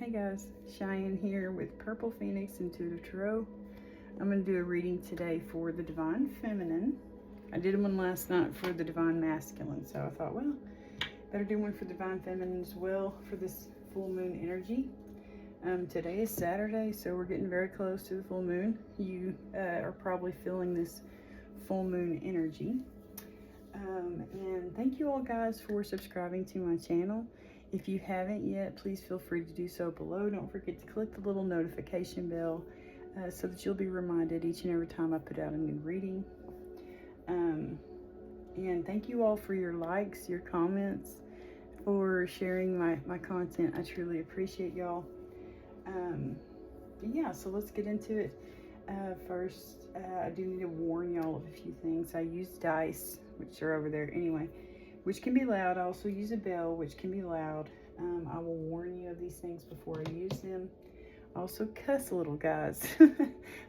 Hey guys, Cheyenne here with Purple Phoenix Intuitive Tarot. I'm going to do a reading today for the Divine Feminine. I did one last night for the Divine Masculine, so I thought, well, better do one for Divine Feminine as well for this full moon energy. Today is Saturday, so we're getting very close to the full moon. You are probably feeling this full moon energy. And thank you all guys for subscribing to my channel. If you haven't yet, please feel free to do so below. Don't forget to click the little notification bell so that you'll be reminded each and every time I put out a new reading. And thank you all for your likes, your comments, for sharing my content. I truly appreciate y'all. Yeah, so let's get into it. First, I do need to warn y'all of a few things. I use dice, which are over there anyway, which can be loud. I also use a bell, which can be loud. I will warn you of these things before I use them. I also cuss a little, guys.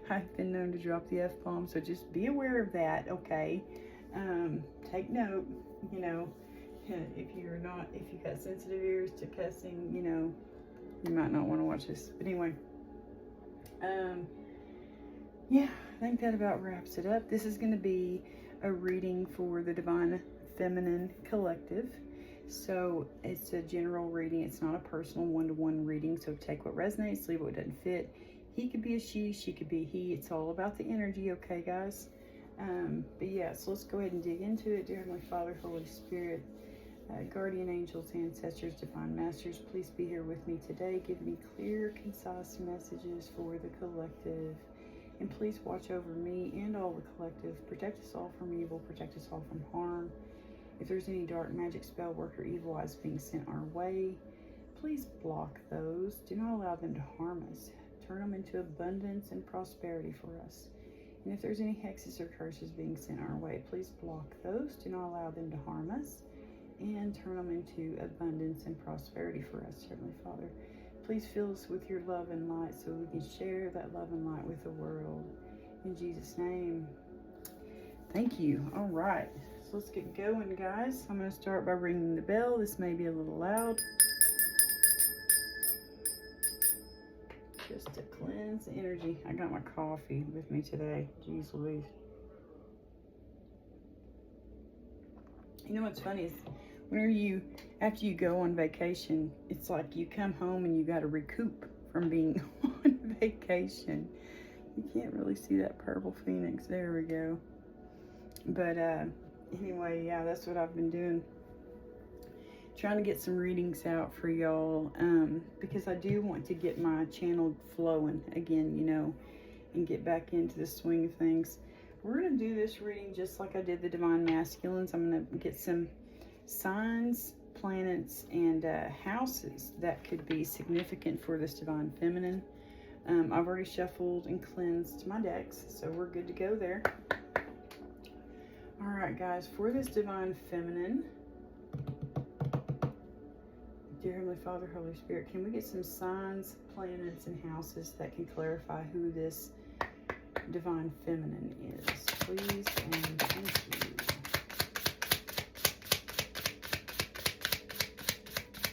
I've been known to drop the F-bomb, so just be aware of that, okay? Take note, you know, if you got sensitive ears to cussing, you know, you might not want to watch this. But anyway, yeah, I think that about wraps it up. This is going to be a reading for the Divine Feminine Collective. So it's a general reading. It's not a personal one-to-one reading. So take what resonates, leave what doesn't fit. He could be a she could be a he. It's all about the energy, okay, guys? But yeah, so let's go ahead and dig into it. Dear Heavenly Father, Holy Spirit, guardian angels, ancestors, divine masters, please be here with me today. Give me clear, concise messages for the collective. And please watch over me and all the collective. Protect us all from evil. Protect us all from harm. If there's any dark magic, spell work, or evil eyes being sent our way, please block those. Do not allow them to harm us. Turn them into abundance and prosperity for us. And if there's any hexes or curses being sent our way, please block those. Do not allow them to harm us. And turn them into abundance and prosperity for us, Heavenly Father. Please fill us with your love and light so we can share that love and light with the world. In Jesus' name, thank you. All right, so let's get going, guys. I'm going to start by ringing the bell. This may be a little loud. Just to cleanse the energy. I got my coffee with me today. Jeez Louise. You know what's funny is whenever after you go on vacation, it's like you come home and you got to recoup from being on vacation. You can't really see that purple phoenix. There we go. But anyway, yeah, that's what I've been doing. Trying to get some readings out for y'all because I do want to get my channel flowing again, you know, and get back into the swing of things. We're going to do this reading just like I did the Divine Masculines. I'm going to get some signs, planets, and houses that could be significant for this Divine Feminine. I've already shuffled and cleansed my decks, so we're good to go there. All right, guys, for this Divine Feminine, dear Heavenly Father, Holy Spirit, can we get some signs, planets, and houses that can clarify who this Divine Feminine is, please, and thank you.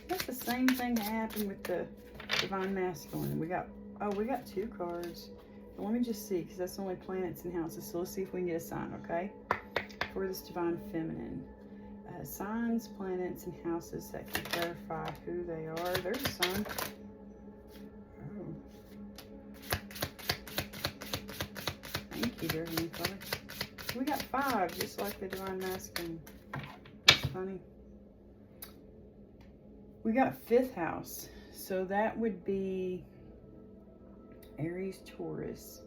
That's the same thing that happened with the Divine Masculine. We got two cards. But let me just see, because that's only planets and houses. So let's see if we can get a sign, okay? For this Divine Feminine. Signs, planets, and houses that can clarify who they are. There's a sign. Oh. Thank you, dear Heavenly Father. We got 5, just like the Divine Masculine. That's funny. We got 5th house. So that would be Aries, Taurus,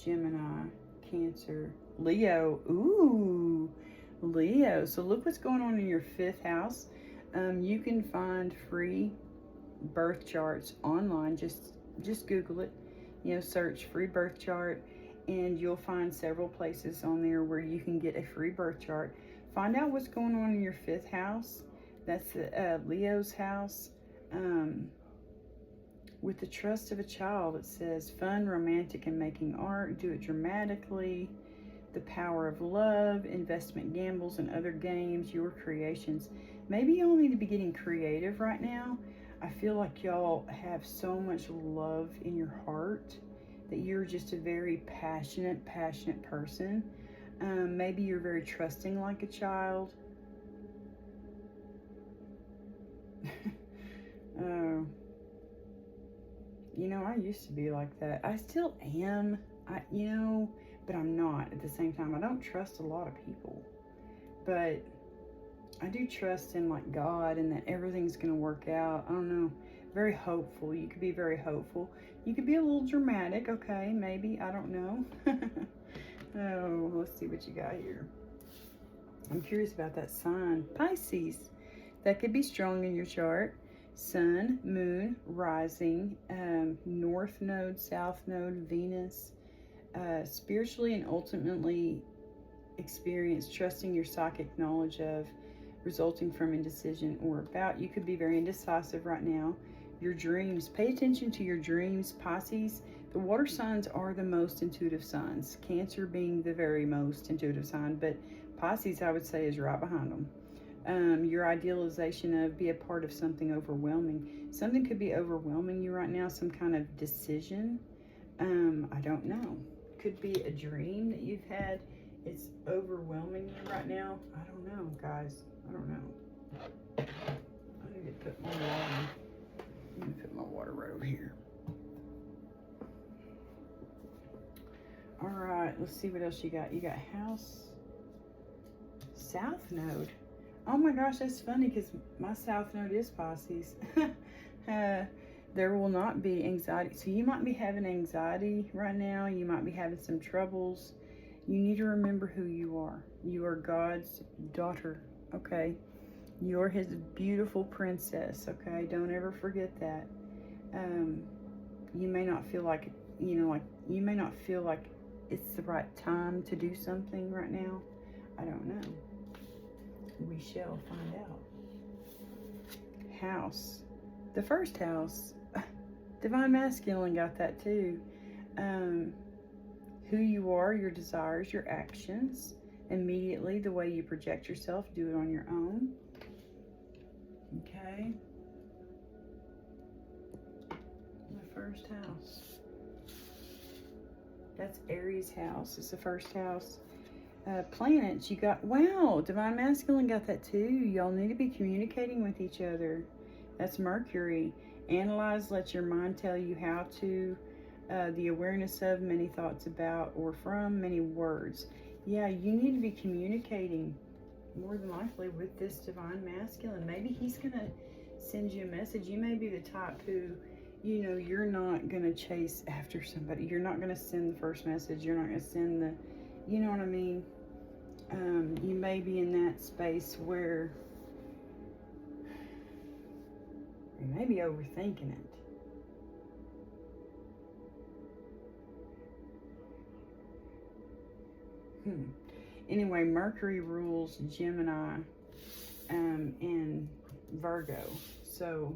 Gemini, Cancer, Leo. Ooh, Leo. So look what's going on in your 5th house. You can find free birth charts online. Just Google it. You know, search free birth chart, and you'll find several places on there where you can get a free birth chart. Find out what's going on in your 5th house. That's Leo's house. With the trust of a child, it says fun, romantic, and making art. Do it dramatically. The power of love, investment, gambles, and other games, your creations. Maybe you all need to be getting creative right now. I feel like y'all have so much love in your heart that you're just a very passionate person. Maybe you're very trusting like a child. Oh, you know, I used to be like that. I still am, but I'm not at the same time. I don't trust a lot of people, but I do trust in like God and that everything's going to work out. I don't know. Very hopeful. You could be very hopeful. You could be a little dramatic. Okay, maybe. I don't know. Oh, let's see what you got here. I'm curious about that sign. Pisces. That could be strong in your chart. Sun, moon, rising, north node, south node, Venus. Spiritually and ultimately experience trusting your psychic knowledge of, resulting from indecision or about. You could be very indecisive right now. Your dreams, pay attention to your dreams, Pisces. The water signs are the most intuitive signs, Cancer being the very most intuitive sign, but Pisces, I would say, is right behind them. Your idealization of, be a part of something overwhelming. Something could be overwhelming you right now, some kind of decision. I don't know. Could be a dream that you've had. It's overwhelming you right now. I don't know, guys. I don't know. I need to put my water. I'm gonna put my water right over here. All right, let's see what else you got. You got house, south node. Oh my gosh, that's funny because my south node is Pisces. There will not be anxiety. So you might be having anxiety right now. You might be having some troubles. You need to remember who you are. You are God's daughter, okay? You're his beautiful princess, okay? Don't ever forget that. You may not feel like, you may not feel like it's the right time to do something right now. I don't know. We shall find out. House. The first house. Divine Masculine got that too. Who you are, your desires, your actions. Immediately, the way you project yourself, do it on your own. Okay. The first house. That's Aries house. It's the first house. Planets, you got, wow, Divine Masculine got that too. Y'all need to be communicating with each other. That's Mercury. Analyze, let your mind tell you how to. The awareness of, many thoughts about, or from, many words. Yeah, you need to be communicating more than likely with this Divine Masculine. Maybe he's going to send you a message. You may be the type who, you're not going to chase after somebody. You're not going to send the first message. You're not going to send the, you know what I mean? You may be in that space where you may be overthinking it. Anyway, Mercury rules Gemini and Virgo. So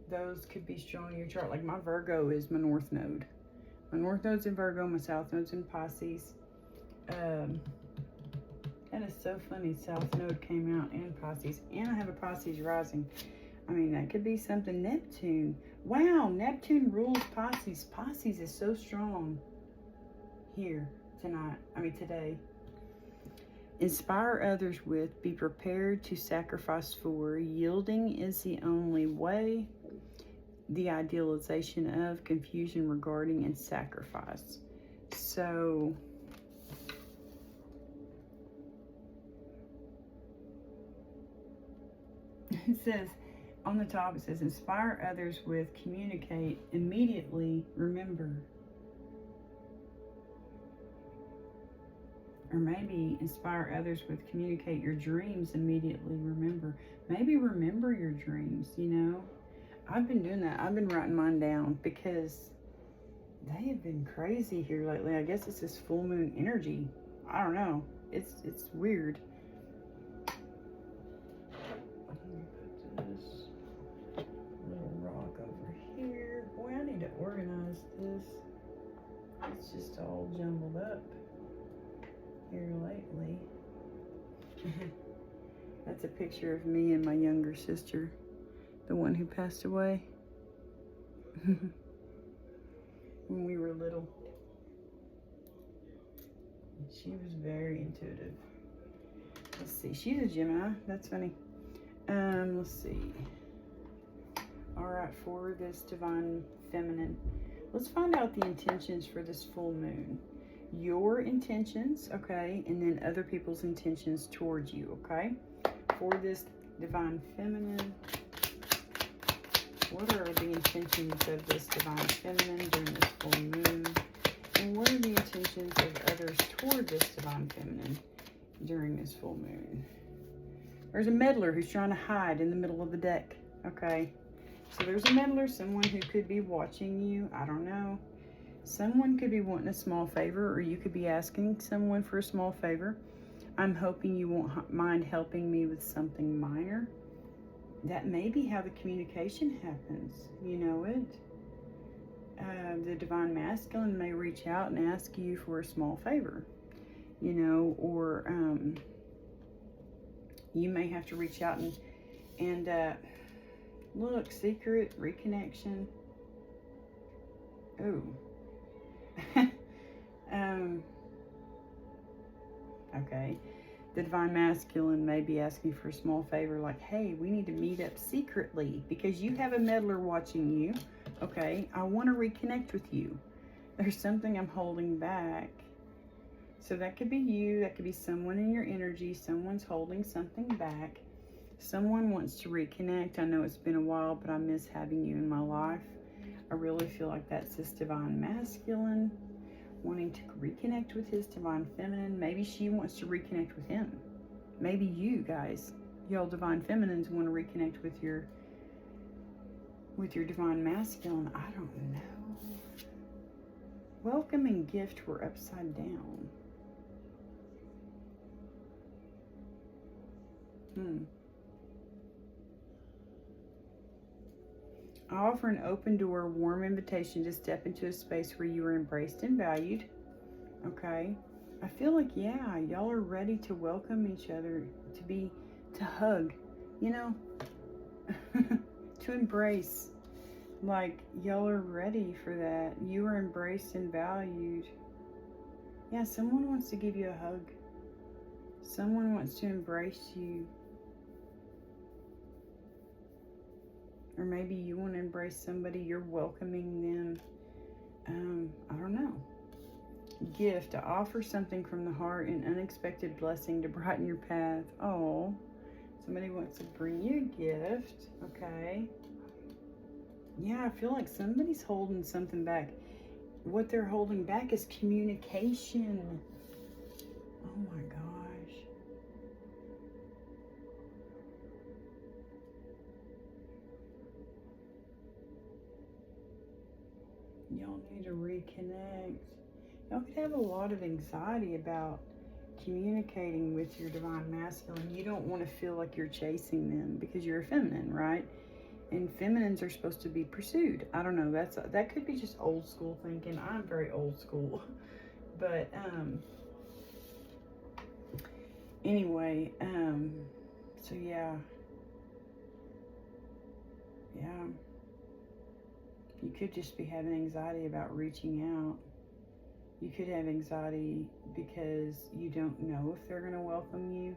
those could be strong in your chart. Like my Virgo is my north node. My north node's in Virgo, my south node's in Pisces. That is so funny. South node came out in Pisces. And I have a Pisces rising. I mean, that could be something. Neptune. Wow, Neptune rules Pisces. Pisces is so strong here today. Inspire others with, be prepared to sacrifice for, yielding is the only way, the idealization of, confusion regarding, and sacrifice. So, it says, on the top, it says, inspire others with, communicate, immediately, remember. Or maybe inspire others with, communicate your dreams, immediately remember. Maybe remember your dreams, I've been doing that. I've been writing mine down because they have been crazy here lately. I guess it's this full moon energy. I don't know. It's weird. Let me put this little rock over here. Boy, I need to organize this. It's just all jumbled up here lately. That's a picture of me and my younger sister. The one who passed away when we were little. She was very intuitive. Let's see. She's a Gemini. That's funny. Let's see. All right, for this divine feminine, let's find out the intentions for this full moon. Your intentions, okay, and then other people's intentions towards you, okay? For this divine feminine, what are the intentions of this divine feminine during this full moon? And what are the intentions of others toward this divine feminine during this full moon? There's a meddler who's trying to hide in the middle of the deck, okay? So there's a meddler, someone who could be watching you. I don't know. Someone could be wanting a small favor, or you could be asking someone for a small favor. I'm hoping you won't mind helping me with something minor. That may be how the communication happens. You know it. The divine masculine may reach out and ask you for a small favor. You know, or you may have to reach out and look, secret reconnection. Oh. Okay. The divine masculine may be asking for a small favor, like, hey, we need to meet up secretly because you have a meddler watching you. Okay, I want to reconnect with you. There's something I'm holding back. So that could be you. That could be someone in your energy. Someone's holding something back. Someone wants to reconnect. I know it's been a while, but I miss having you in my life. I really feel like that's this divine masculine wanting to reconnect with his divine feminine. Maybe she wants to reconnect with him. Maybe you guys, y'all divine feminines, want to reconnect with your divine masculine. I don't know. Welcome and gift were upside down. I offer an open door, warm invitation to step into a space where you are embraced and valued. Okay. I feel like, yeah, y'all are ready to welcome each other, to hug, you know, to embrace. Like, y'all are ready for that. You are embraced and valued. Yeah, someone wants to give you a hug. Someone wants to embrace you. Or maybe you want to embrace somebody, you're welcoming them. I don't know. Gift, to offer something from the heart, an unexpected blessing to brighten your path. Oh, somebody wants to bring you a gift. Okay. Yeah, I feel like somebody's holding something back. What they're holding back is communication. Oh my gosh. Y'all need to reconnect. Y'all could have a lot of anxiety about communicating with your divine masculine. You don't want to feel like you're chasing them because you're a feminine, right? And feminines are supposed to be pursued. I don't know. That could be just old school thinking. I'm very old school. But anyway, so yeah. You could just be having anxiety about reaching out. You could have anxiety because you don't know if they're going to welcome you.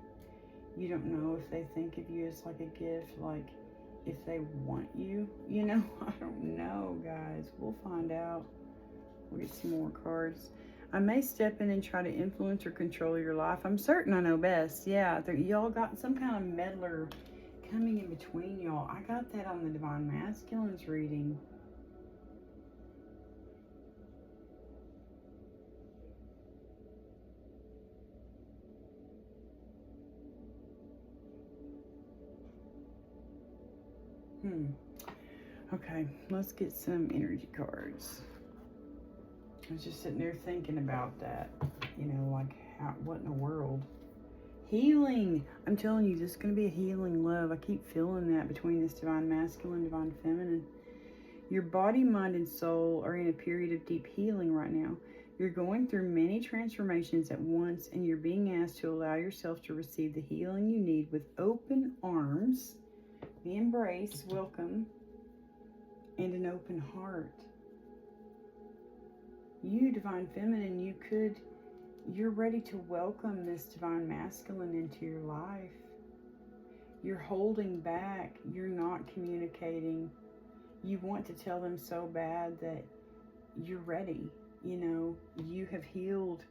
You don't know if they think of you as like a gift, like if they want you. You know, I don't know, guys. We'll find out. We'll get some more cards. I may step in and try to influence or control your life. I'm certain I know best. Yeah, y'all got some kind of meddler coming in between y'all. I got that on the Divine Masculines reading. Okay, let's get some energy cards. I was just sitting there thinking about that. You know, like, what in the world? Healing. I'm telling you, this is going to be a healing love. I keep feeling that between this divine masculine, divine feminine. Your body, mind, and soul are in a period of deep healing right now. You're going through many transformations at once, and you're being asked to allow yourself to receive the healing you need with open arms. the embrace, welcome, and an open heart. You, Divine Feminine, you're ready to welcome this Divine Masculine into your life. You're holding back. You're not communicating. You want to tell them so bad that you're ready. You know, you have healed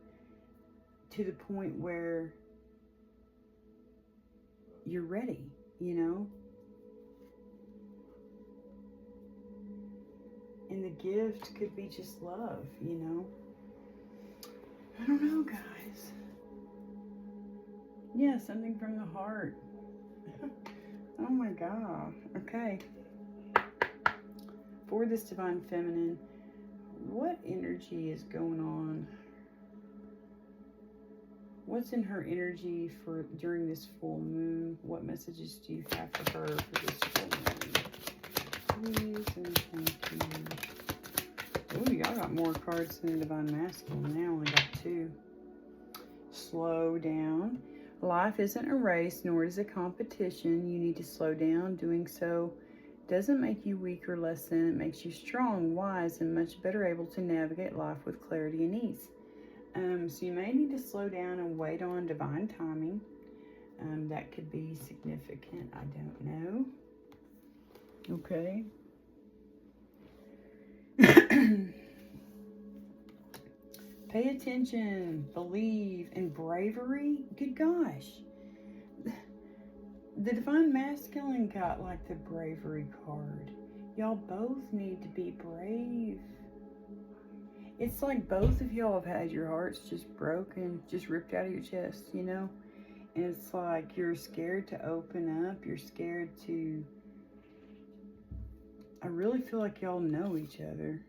to the point where you're ready, you know. And the gift could be just love, you know. I don't know, guys. Yeah, something from the heart. Oh my God. Okay. For this Divine Feminine, what energy is going on? What's in her energy for during this full moon? What messages do you have for her for this full moon? Please and thank you. Ooh, y'all got more cards than the Divine Masculine. Now I only got 2. Slow down. Life isn't a race, nor is it a competition. You need to slow down. Doing so doesn't make you weak or less than. It makes you strong, wise, and much better able to navigate life with clarity and ease. So you may need to slow down and wait on divine timing. That could be significant. I don't know. Okay. Pay attention, believe, and bravery. Good gosh. The Divine Masculine got like the bravery card. Y'all both need to be brave. It's like both of y'all have had your hearts just broken, just ripped out of your chest, you know? And it's like you're scared to open up. You're scared to... I really feel like y'all know each other.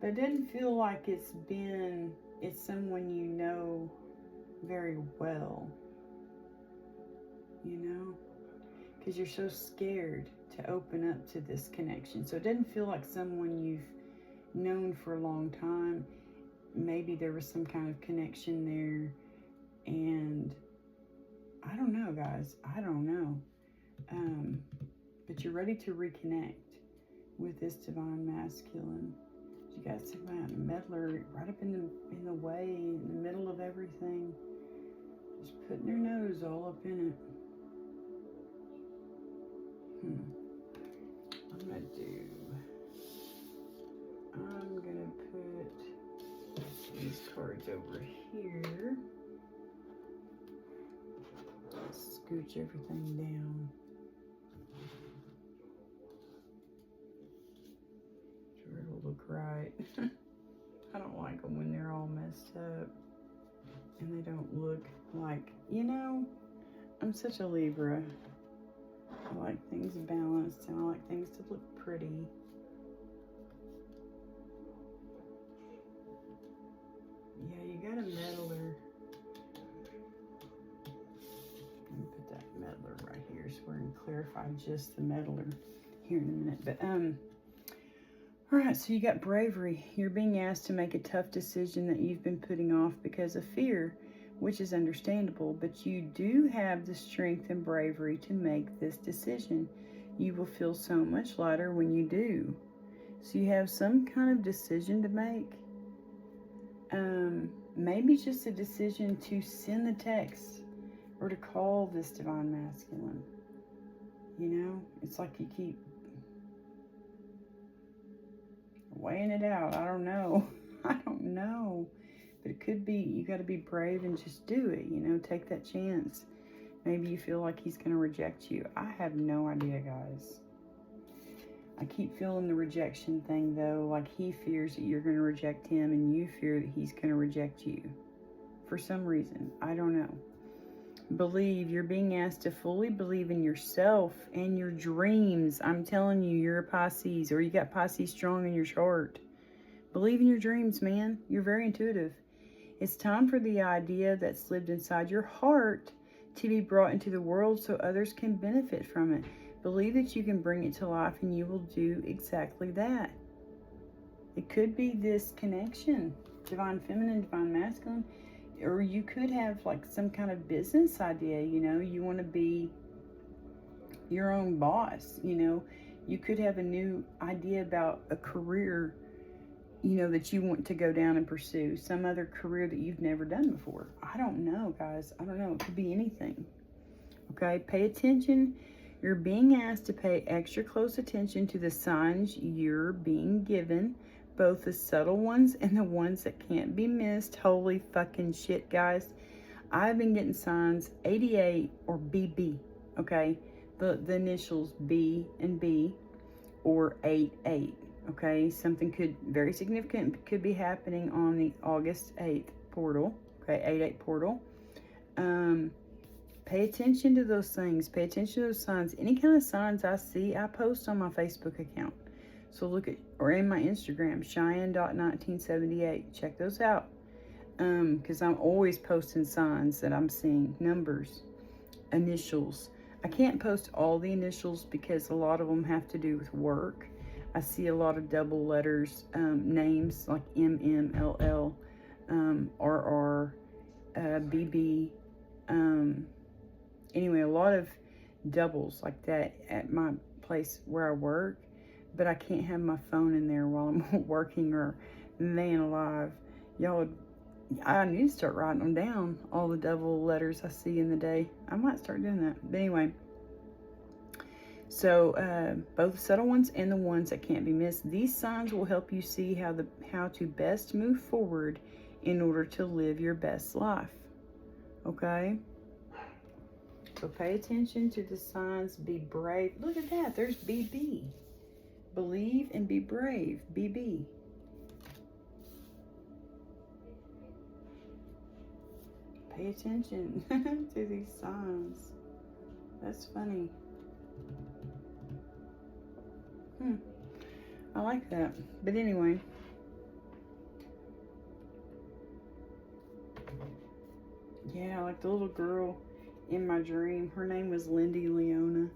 But it doesn't feel like it's someone you know very well, you know? Because you're so scared to open up to this connection. So it doesn't feel like someone you've known for a long time. Maybe there was some kind of connection there. And I don't know, guys. I don't know. But you're ready to reconnect with this Divine Masculine. You got some meddler right up in the way, in the middle of everything. Just putting their nose all up in it. I'm gonna put these cards over here. Scooch everything down. Sure it'll look right. I don't like them when they're all messed up and they don't look like, you know, I'm such a Libra. I like things balanced and I like things to look pretty. Yeah, you got a meddler. Let me put that meddler right here so we're going to clarify just the meddler here in a minute. But, all right, so you got bravery. You're being asked to make a tough decision that you've been putting off because of fear, which is understandable, but you do have the strength and bravery to make this decision. You will feel so much lighter when you do. So you have some kind of decision to make. Maybe just a decision to send a text or to call this Divine Masculine. You know, it's like you keep weighing it out. I don't know. I don't know. But it could be, you got to be brave and just do it, you know, take that chance. Maybe you feel like he's going to reject you. I have no idea, guys. I keep feeling the rejection thing, though, like he fears that you're going to reject him and you fear that he's going to reject you. For some reason, I don't know. Believe. You're being asked to fully believe in yourself and your dreams. I'm telling you, you're a Pisces, or you got Pisces strong in your chart. Believe in your dreams, man. You're very intuitive. It's time for the idea that's lived inside your heart to be brought into the world so others can benefit from it. Believe that you can bring it to life and you will do exactly that. It could be this connection, Divine Feminine, Divine Masculine. or you could have like some kind of business idea, you know, you want to be your own boss, you know, you could have a new idea about a career, you know, that you want to go down and pursue, some other career that you've never done before. I don't know, guys. I don't know. It could be anything. Okay, pay attention. You're being asked to pay extra close attention to the signs you're being given, both the subtle ones and the ones that can't be missed. Holy fucking shit, guys. I've been getting signs 88 or BB, okay? The initials B and B, or 88, okay? Something very significant could be happening on the August 8th portal, okay? 88 portal. Pay attention to those things. Pay attention to those signs. Any kind of signs I see, I post on my Facebook account. So look at, or in my Instagram, Cheyenne.1978. Check those out. Because I'm always posting signs that I'm seeing. Numbers, initials. I can't post all the initials because a lot of them have to do with work. I see a lot of double letters, names like MMLL, RR, BB, anyway, a lot of doubles like that at my place where I work, but I can't have my phone in there while I'm working, or man alive. I need to start writing them down, all the double letters I see in the day. I might start doing that. But anyway, so both the subtle ones and the ones that can't be missed. These signs will help you see how to best move forward in order to live your best life. Okay? So pay attention to the signs. Be brave. Look at that. There's BB. Believe and be brave. BB. Pay attention to these signs. That's funny. I like that. But anyway. Yeah, like the little girl in my dream. Her name was Lindy Leona.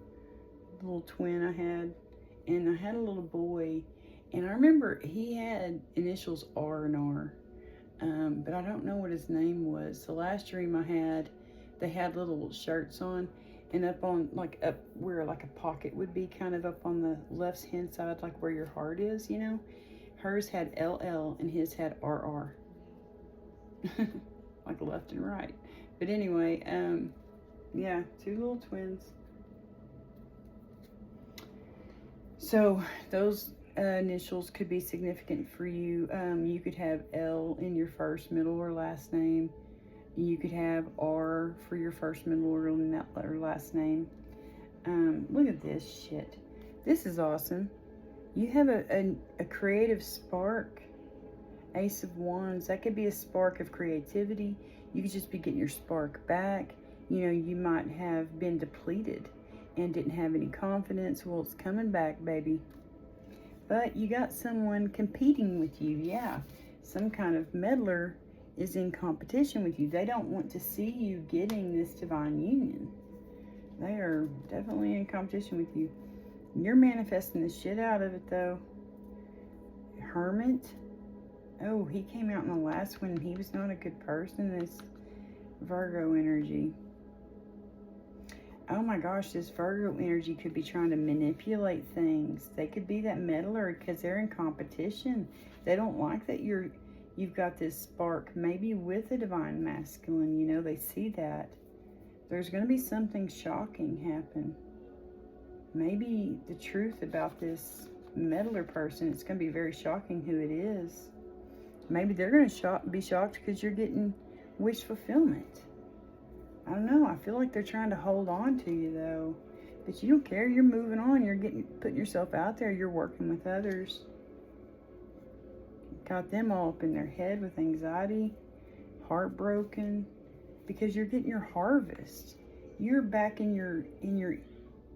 The little twin I had. And I had a little boy. And I remember he had initials R and R. But I don't know what his name was. The last dream I had, they had little shirts on, and up on, like, up where like a pocket would be, kind of up on the left hand side, like where your heart is, you know. Hers had LL and his had RR. Like left and right. But anyway, yeah, two little twins. So those initials could be significant for you. You could have L in your first, middle, or last name. You could have R for your first, middle, or last name. Look at this shit. This is awesome. You have a creative spark. Ace of Wands. That could be a spark of creativity. You could just be getting your spark back. You know, you might have been depleted and didn't have any confidence. Well, it's coming back, baby. But you got someone competing with you. Yeah, some kind of meddler is in competition with you. They don't want to see you getting this divine union. They are definitely in competition with you. You're manifesting the shit out of it, though. Hermit. Oh, he came out in the last one. He was not a good person. This Virgo energy. Oh my gosh, this Virgo energy could be trying to manipulate things. They could be that meddler because they're in competition. They don't like that you've got this spark, maybe with a divine masculine. You know, they see that. There's going to be something shocking happen. Maybe the truth about this meddler person, it's going to be very shocking who it is. Maybe they're going to be shocked because you're getting wish fulfillment. I don't know. I feel like they're trying to hold on to you, though. But you don't care. You're moving on. You're putting yourself out there. You're working with others. Got them all up in their head with anxiety, heartbroken, because you're getting your harvest. You're back in your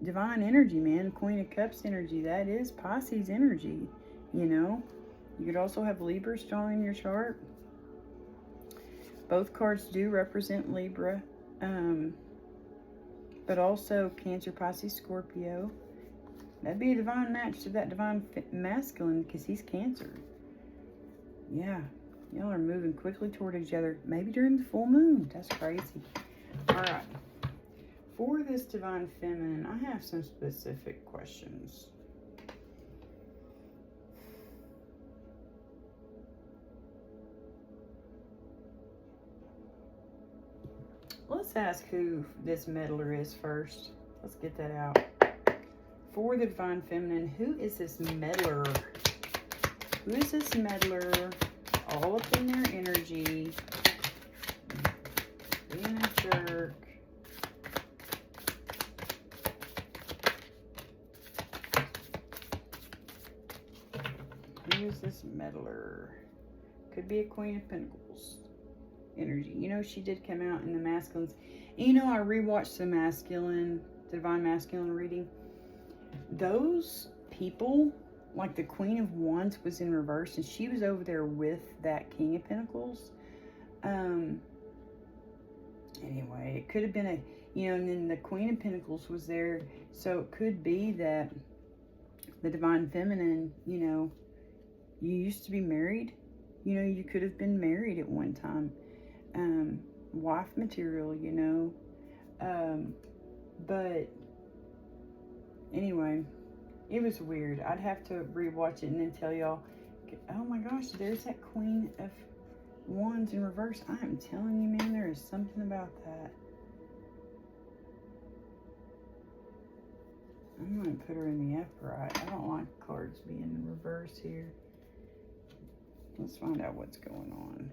divine energy, man. Queen of Cups energy. That is Pisces energy, you know. You could also have Libra strong in your chart. Both cards do represent Libra. But also Cancer, Pisces, Scorpio. That'd be a divine match to that divine masculine because he's Cancer. Yeah. Y'all are moving quickly toward each other. Maybe during the full moon. That's crazy. All right. For this divine feminine, I have some specific questions. Let's ask who this meddler is first. Let's get that out. For the divine feminine, who is this meddler? Who is this meddler? All up in their energy. Being a jerk. Who is this meddler? Could be a Queen of Pentacles energy. You know, she did come out in the masculines. And you know, I rewatched the divine masculine reading. Those people, like the Queen of Wands was in reverse, and she was over there with that King of Pentacles. Anyway, it could have been and then the Queen of Pentacles was there, so it could be that the divine feminine, you used to be married. You could have been married at one time. Wife material, but anyway, it was weird. I'd have to rewatch it and then tell y'all, oh my gosh, there's that Queen of Wands in reverse. I am telling you, man, there is something about that. I'm going to put her in the upright. I don't like cards being in reverse here. Let's find out what's going on.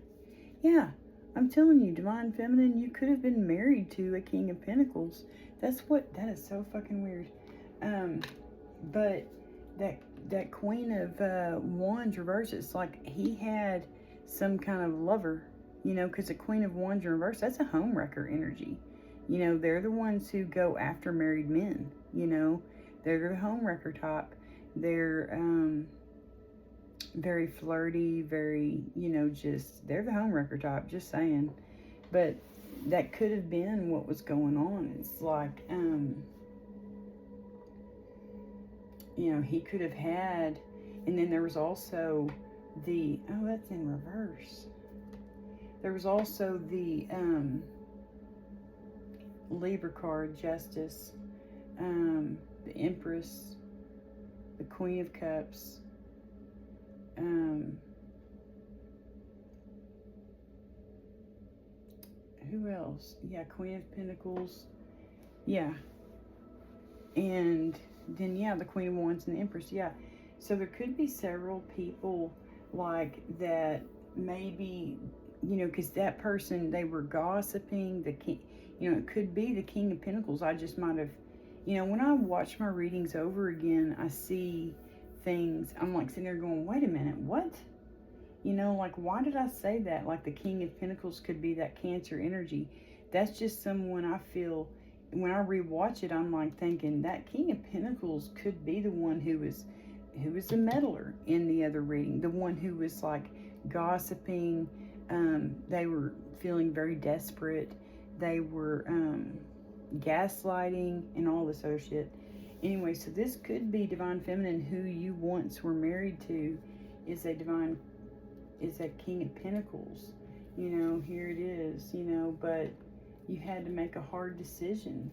Yeah, I'm telling you, divine feminine, you could have been married to a King of Pentacles. That is so fucking weird. But that Queen of Wands reverse, it's like he had some kind of lover, because the Queen of Wands in reverse, that's a homewrecker energy. They're the ones who go after married men, they're the homewrecker type. They're very flirty, very, they're the homewrecker type, just saying. But that could have been what was going on. It's like, he could have had, and then there was also that's in reverse. There was also the Libra card, Justice, the Empress, the Queen of Cups, who else? Yeah, Queen of Pentacles. Yeah. And then, the Queen of Wands and the Empress. Yeah. So there could be several people like that, maybe, because that person, they were gossiping. The king, it could be the King of Pentacles. I just might have, when I watch my readings over again, I see things. I'm like sitting there going, wait a minute, what? Like, why did I say that? Like, the King of Pentacles could be that Cancer energy. That's just someone I feel, when I rewatch it, I'm like thinking that King of Pentacles could be the one who was the meddler in the other reading, the one who was like gossiping. They were feeling very desperate. They were gaslighting and all this other shit. Anyway, so this could be divine feminine, who you once were married to is that King of Pentacles. Here it is, but you had to make a hard decision,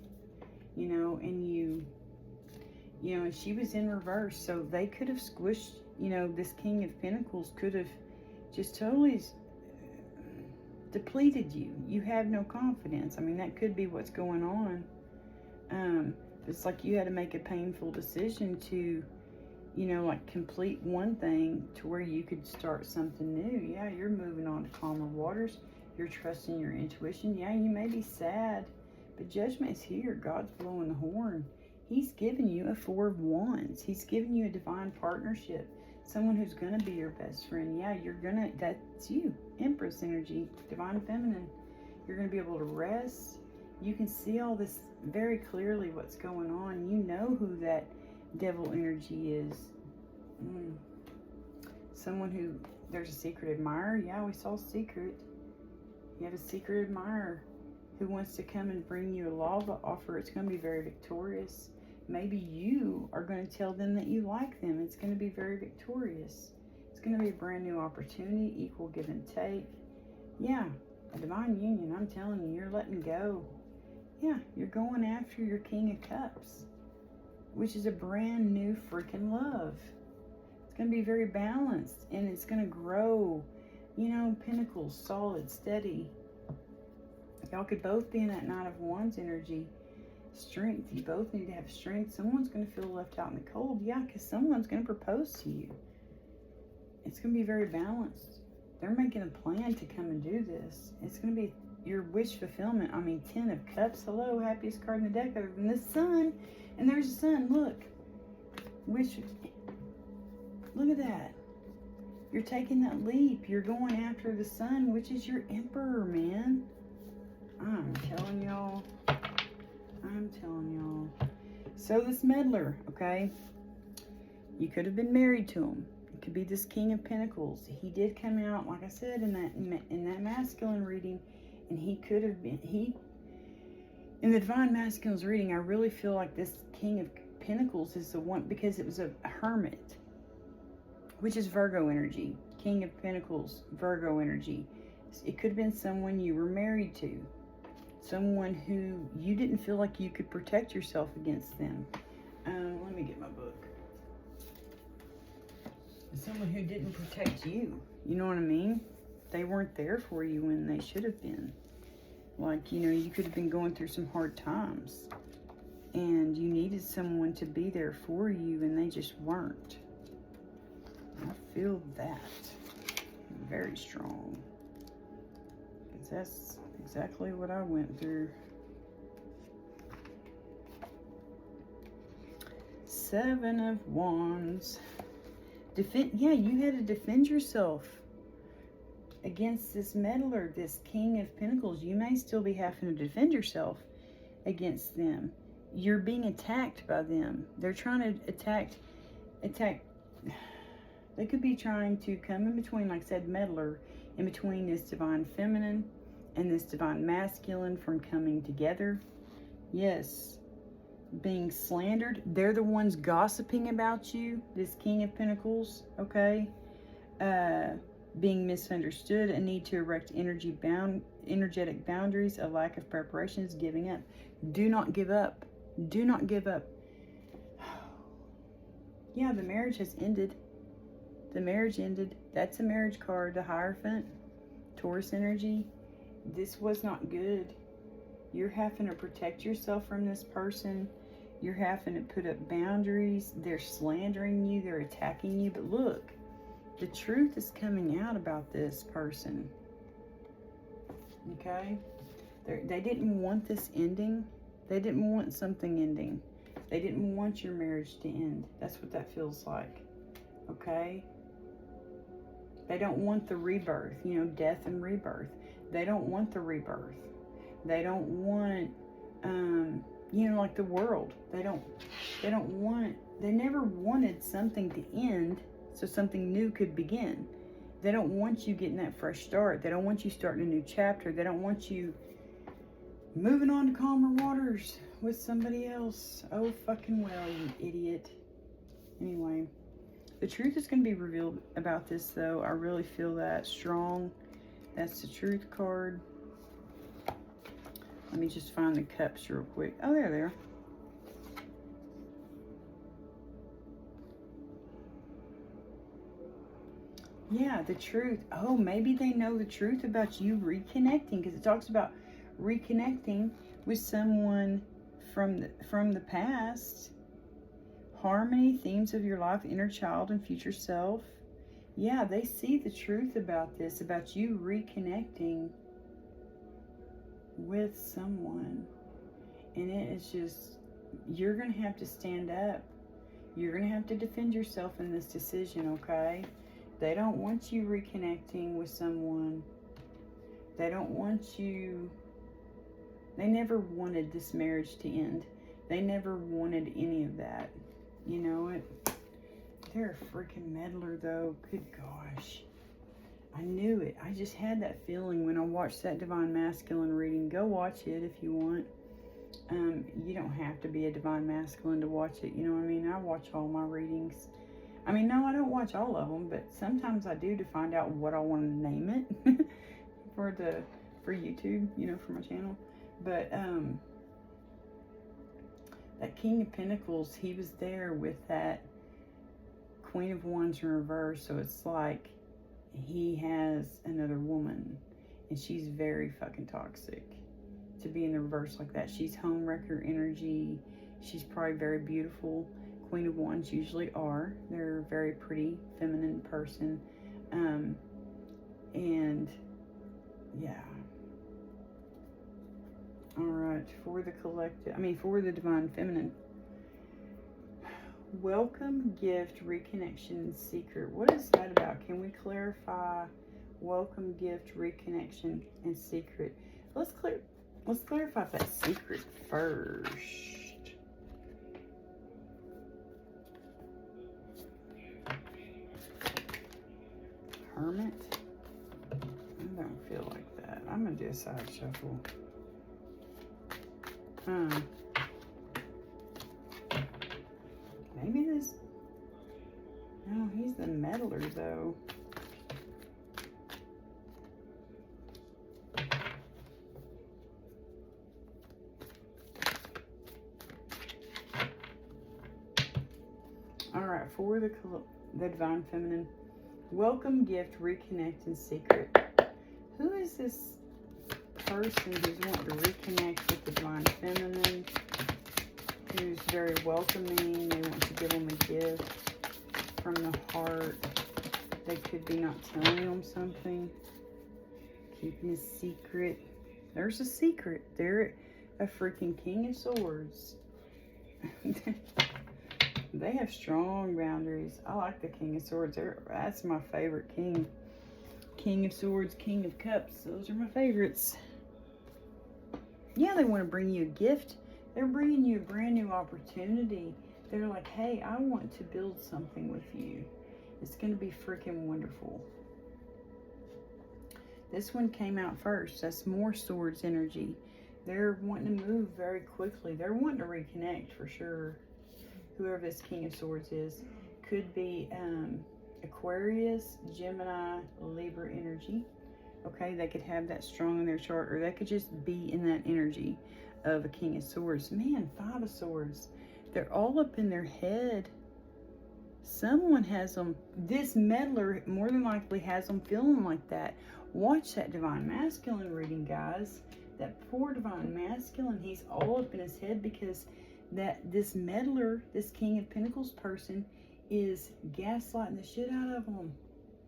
and and she was in reverse, so they could have squished, this King of Pentacles could have just totally depleted you. You have no confidence. I mean, that could be what's going on. It's like you had to make a painful decision to, like complete one thing to where you could start something new. Yeah, you're moving on to calmer waters. You're trusting your intuition. Yeah, you may be sad, but judgment is here. God's blowing the horn. He's giving you a Four of Wands. He's giving you a divine partnership. Someone who's going to be your best friend. Yeah, that's you. Empress energy, divine feminine. You're going to be able to rest. You can see all this very clearly, what's going on. You know who that devil energy is. Someone who, there's a secret admirer. Yeah, we saw secret. You have a secret admirer who wants to come and bring you a love offer. It's going to be very victorious. Maybe you are going to tell them that you like them. It's going to be very victorious. It's going to be a brand new opportunity, equal give and take. Yeah, a divine union. I'm telling you, you're letting go. Yeah, you're going after your King of Cups, which is a brand new freaking love. It's going to be very balanced, and it's going to grow. You know, Pentacles, solid, steady. Y'all could both be in that Knight of Wands energy. Strength. You both need to have strength. Someone's going to feel left out in the cold. Yeah, because someone's going to propose to you. It's going to be very balanced. They're making a plan to come and do this. It's going to be your wish fulfillment. I mean, 10 of Cups. Hello, happiest card in the deck other than the Sun. And there's the Sun. Look. Wish. Look at that. You're taking that leap. You're going after the Sun, which is your Emperor, man. I'm telling y'all. So this meddler, okay? You could have been married to him. It could be this King of Pentacles. He did come out, like I said, in that masculine reading, and he could have been, in the Divine Masculine's reading, I really feel like this King of Pentacles is the one, because it was a hermit, which is Virgo energy. King of Pentacles, Virgo energy. It could have been someone you were married to. Someone who you didn't feel like you could protect yourself against them. Let me get my book. Someone who didn't protect you. You know what I mean? They weren't there for you when they should have been. Like, you know, you could have been going through some hard times. And you needed someone to be there for you, and they just weren't. I feel that. Very strong. Because that's exactly what I went through. 7 of Wands. Yeah, you had to defend yourself against this meddler, this King of Pentacles. You may still be having to defend yourself against them. You're being attacked by them. They're trying to attack. They could be trying to come in between, like I said, meddler, in between this Divine Feminine and this Divine Masculine from coming together. Yes. Being slandered. They're the ones gossiping about you. This King of Pentacles. Okay. Being misunderstood. A need to erect energetic boundaries. A lack of preparations. Giving up. Do not give up. Do not give up. Yeah, the marriage has ended. The marriage ended. That's a marriage card. The Hierophant. Taurus energy. This was not good. You're having to protect yourself from this person. You're having to put up boundaries. They're slandering you. They're attacking you. But look, the truth is coming out about this person. Okay? They didn't want this ending. They didn't want something ending. They didn't want your marriage to end. That's what that feels like. Okay? They don't want the rebirth. You know, death and rebirth. They don't want the rebirth. They don't want, you know, like the world. They never wanted something to end so something new could begin. They don't want you getting that fresh start. They don't want you starting a new chapter. They don't want you moving on to calmer waters with somebody else. Oh, fucking well, you idiot. Anyway, the truth is going to be revealed about this, though. I really feel that strong. That's the Truth card. Let me just find the cups real quick. Oh, there they are. Yeah, the truth. Oh, maybe they know the truth about you reconnecting, because it talks about reconnecting with someone from the past. Harmony, themes of your life, inner child and future self. Yeah, they see the truth about this, about you reconnecting with someone. And it is just, you're going to have to stand up. You're going to have to defend yourself in this decision, okay? They don't want you reconnecting with someone. They don't want you, they never wanted this marriage to end. They never wanted any of that. You know it? They're a freaking meddler, though. Good gosh. I knew it. I just had that feeling when I watched that Divine Masculine reading. Go watch it if you want. You don't have to be a Divine Masculine to watch it. You know what I mean? I watch all my readings. I mean, no, I don't watch all of them, but sometimes I do to find out what I want to name it for YouTube, you know, for my channel. But that King of Pentacles, he was there with that Queen of Wands in reverse, so it's like he has another woman, and she's very fucking toxic to be in the reverse like that. She's homewrecker energy. She's probably very beautiful. Queen of Wands usually are. They're a very pretty, feminine person. And yeah. Alright, for the collective, for the Divine Feminine. Welcome, gift, reconnection, and secret. What is that about? Can we clarify welcome, gift, reconnection, and secret? Let's clarify that secret first. Hermit? I don't feel like that. I'm going to do a side shuffle. Maybe this... No, he's the meddler, though. Alright, for the Divine Feminine. Welcome, gift, reconnect, and secret. Who is this person who's wanting to reconnect with the Divine Feminine? Who's very welcoming. They want to give them a gift from the heart. They could be not telling them something. Keeping a secret. There's a secret. They're a freaking King of Swords. They have strong boundaries. I like the King of Swords. That's my favorite king. King of Swords, King of Cups. Those are my favorites. Yeah, they want to bring you a gift. They're bringing you a brand new opportunity. They're like, hey, I want to build something with you. It's going to be freaking wonderful. This one came out first. That's more Swords energy. They're wanting to move very quickly. They're wanting to reconnect for sure. Whoever this King of Swords is. Could be Aquarius, Gemini, Libra energy. Okay, they could have that strong in their chart, or they could just be in that energy of a King of Swords. Man, Five of Swords. They're all up in their head. Someone has them. This meddler more than likely has them feeling like that. Watch that Divine Masculine reading, guys. That poor Divine Masculine, he's all up in his head because this meddler, this King of Pentacles person, is gaslighting the shit out of them.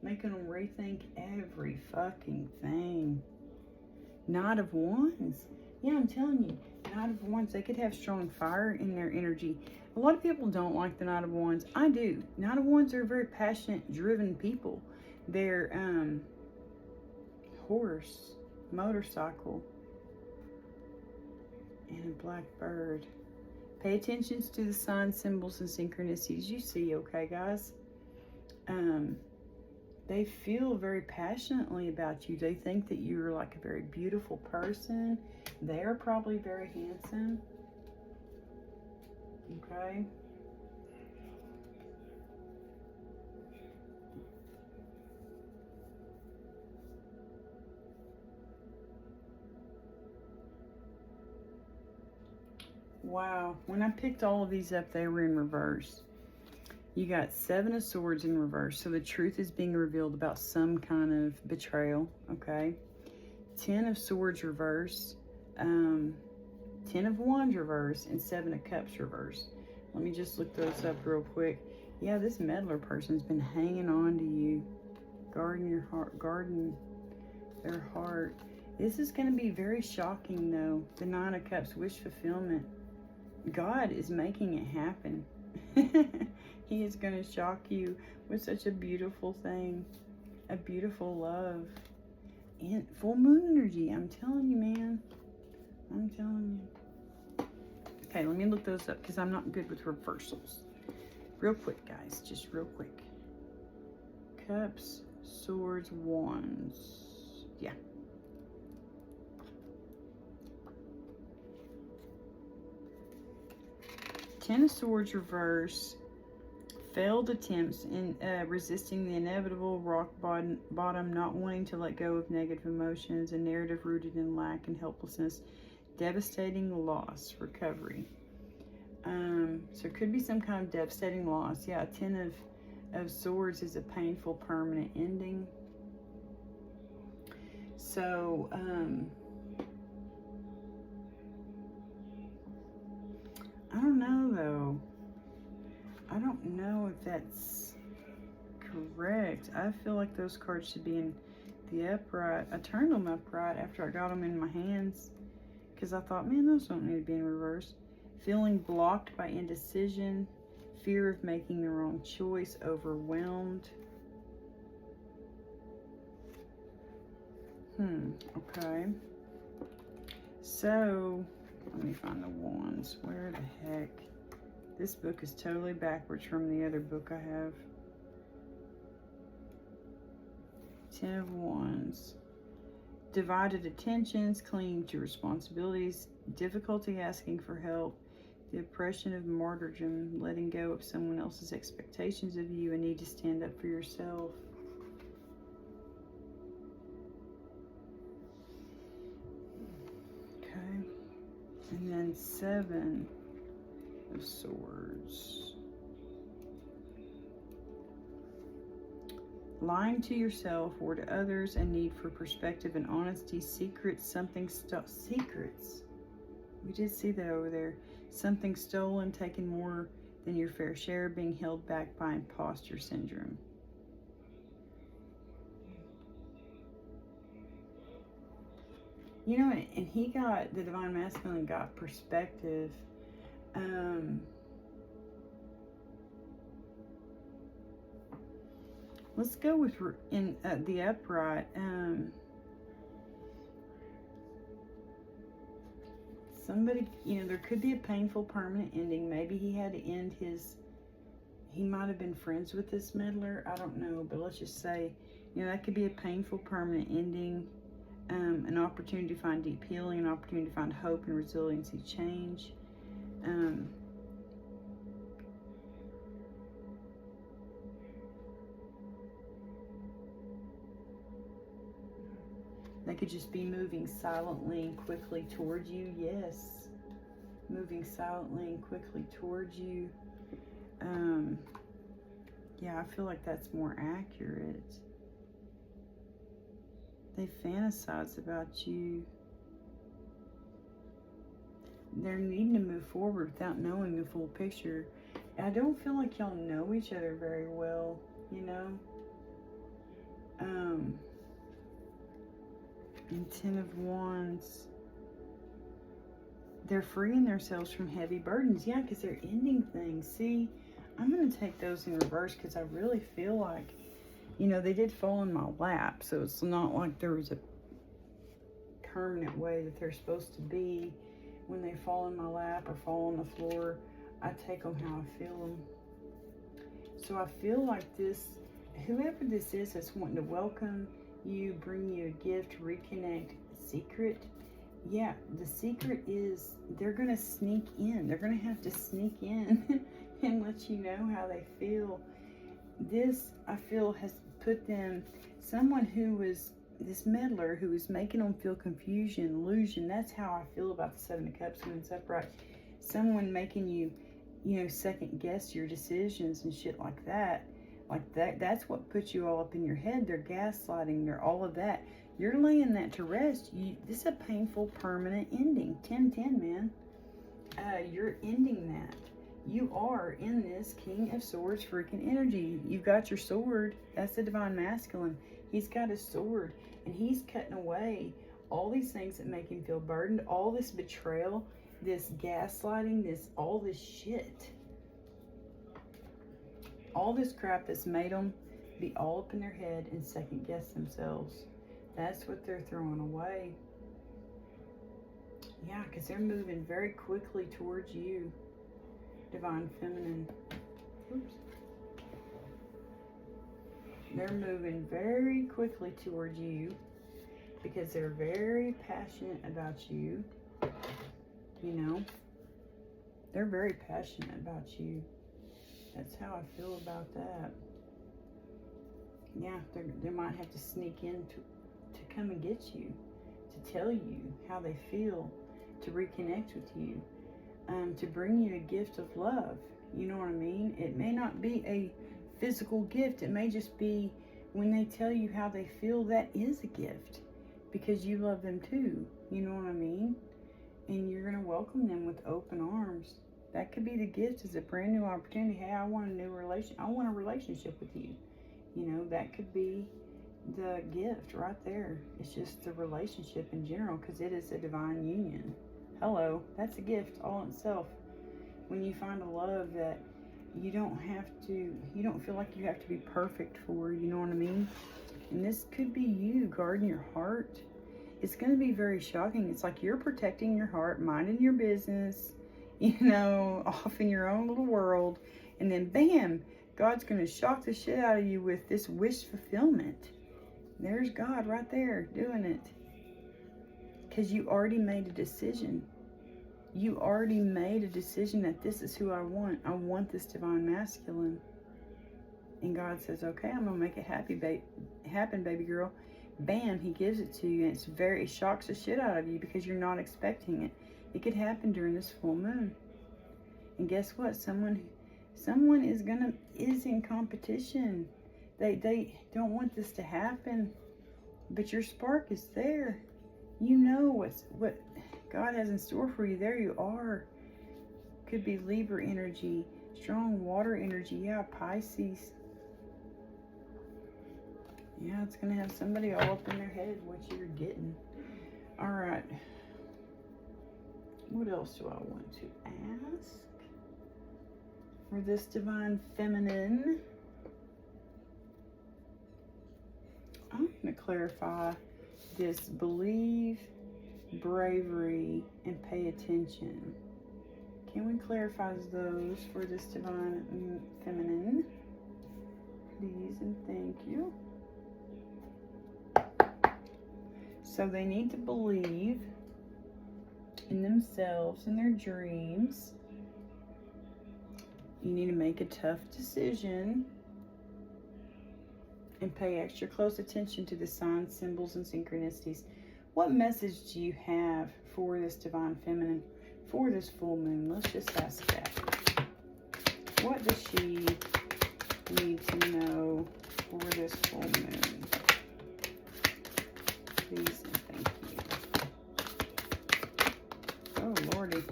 Making them rethink every fucking thing. Knight of Wands. Yeah, I'm telling you, Knight of Wands, they could have strong fire in their energy. A lot of people don't like the Knight of Wands. I do. Knight of Wands are very passionate, driven people. They're horse, motorcycle, and a black bird. Pay attention to the signs, symbols, and synchronicities you see, okay, guys? They feel very passionately about you. They think that you're like a very beautiful person. They're probably very handsome. Okay. Wow. When I picked all of these up, they were in reverse. You got Seven of Swords in reverse. So the truth is being revealed about some kind of betrayal. Okay. 10 of Swords reverse. 10 of Wands reverse. And 7 of Cups reverse. Let me just look those up real quick. Yeah, this meddler person's been hanging on to you. Guarding your heart. Guarding their heart. This is going to be very shocking, though. The 9 of Cups, wish fulfillment. God is making it happen. He is going to shock you with such a beautiful thing. A beautiful love. And full moon energy. I'm telling you, man. I'm telling you. Okay, let me look those up because I'm not good with reversals. Real quick, guys. Just real quick. Cups, Swords, Wands. Yeah. Ten of Swords reverse. Failed attempts in resisting the inevitable, rock bottom, not wanting to let go of negative emotions, a narrative rooted in lack and helplessness, devastating loss, recovery. So it could be some kind of devastating loss. Yeah, 10 of Swords is a painful, permanent ending. So, I don't know, though. I don't know if that's correct. I feel like those cards should be in the upright. I turned them upright after I got them in my hands because I thought, man, those don't need to be in reverse. Feeling blocked by indecision, fear of making the wrong choice, overwhelmed. Okay. So, let me find the wands. Where the heck? This book is totally backwards from the other book I have. 10 of Wands. Divided attentions, clinging to responsibilities, difficulty asking for help, the oppression of martyrdom, letting go of someone else's expectations of you, and need to stand up for yourself. Okay. And then 7 of Swords. Lying to yourself or to others, a need for perspective and honesty, secrets, secrets. We did see that over there. Something stolen, taken more than your fair share, being held back by imposter syndrome. You know, and he got, the Divine Masculine got perspective. Let's go with in the upright. Somebody, you know, there could be a painful permanent ending. Maybe he had to end his, he might have been friends with this meddler. I don't know, but let's just say, you know, that could be a painful permanent ending. An opportunity to find deep healing, an opportunity to find hope and resiliency change. They could just be moving silently and quickly towards you. Yes. Moving silently and quickly towards you. Yeah, I feel like that's more accurate. They fantasize about you. They're needing to move forward without knowing the full picture. I don't feel like y'all know each other very well, you know? And 10 of Wands. They're freeing themselves from heavy burdens. Yeah, because they're ending things. See, I'm going to take those in reverse because I really feel like, you know, they did fall in my lap. So it's not like there was a permanent way that they're supposed to be. When they fall in my lap or fall on the floor, I take them how I feel them. So I feel like this, whoever this is that's wanting to welcome you, bring you a gift, reconnect, secret. Yeah, the secret is they're going to sneak in. They're going to have to sneak in and let you know how they feel. This, I feel, has put them, someone who was, this meddler who was making them feel confusion, illusion. That's how I feel about the 7 of Cups when it's upright. Someone making you, you know, second guess your decisions and shit like that. Like that's what puts you all up in your head. They're gaslighting, they're all of that. You're laying that to rest. This is a painful, permanent ending. 10-10, man. You're ending that. You are in this King of Swords freaking energy. You've got your sword. That's the Divine Masculine. He's got his sword, and he's cutting away all these things that make him feel burdened, all this betrayal, this gaslighting, all this shit. All this crap that's made them be all up in their head and second guess themselves. That's what they're throwing away. Yeah, because they're moving very quickly towards you, Divine Feminine. Oops. They're moving very quickly towards you because they're very passionate about you. You know, they're very passionate about you. That's how I feel about that. Yeah, they might have to sneak in to come and get you, to tell you how they feel, to reconnect with you, to bring you a gift of love. You know what I mean? It may not be a physical gift. It may just be when they tell you how they feel, that is a gift, because you love them too. You know what I mean? And you're going to welcome them with open arms. That could be the gift, is a brand new opportunity. Hey, I want a relationship with you. You know, that could be the gift right there. It's just the relationship in general, because it is a divine union. Hello, that's a gift all in itself. When you find a love that you don't feel like you have to be perfect for, you know what I mean? And this could be you guarding your heart. It's going to be very shocking. It's like you're protecting your heart, minding your business, you know, off in your own little world. And then bam, God's going to shock the shit out of you with this wish fulfillment. There's God right there doing it. Because you already made a decision. You already made a decision that this is who I want. I want this divine masculine. And God says, okay, I'm going to make it happen, baby girl. Bam, he gives it to you. And it shocks the shit out of you because you're not expecting it. It could happen during this full moon. And guess what? Someone is in competition. They don't want this to happen. But your spark is there. You know what God has in store for you. There you are. Could be Libra energy, strong water energy. Yeah, Pisces. Yeah, it's going to have somebody all up in their head what you're getting. All right. What else do I want to ask for this divine feminine? I'm going to clarify this: believe, bravery, and pay attention. Can we clarify those for this divine feminine? Please and thank you. So they need to believe in themselves and their dreams. You need to make a tough decision and pay extra close attention to the signs, symbols, and synchronicities. What message do you have for this divine feminine for this full moon? Let's just ask that. What does she need to know for this full moon? Please and thank you. Oh, Lordy.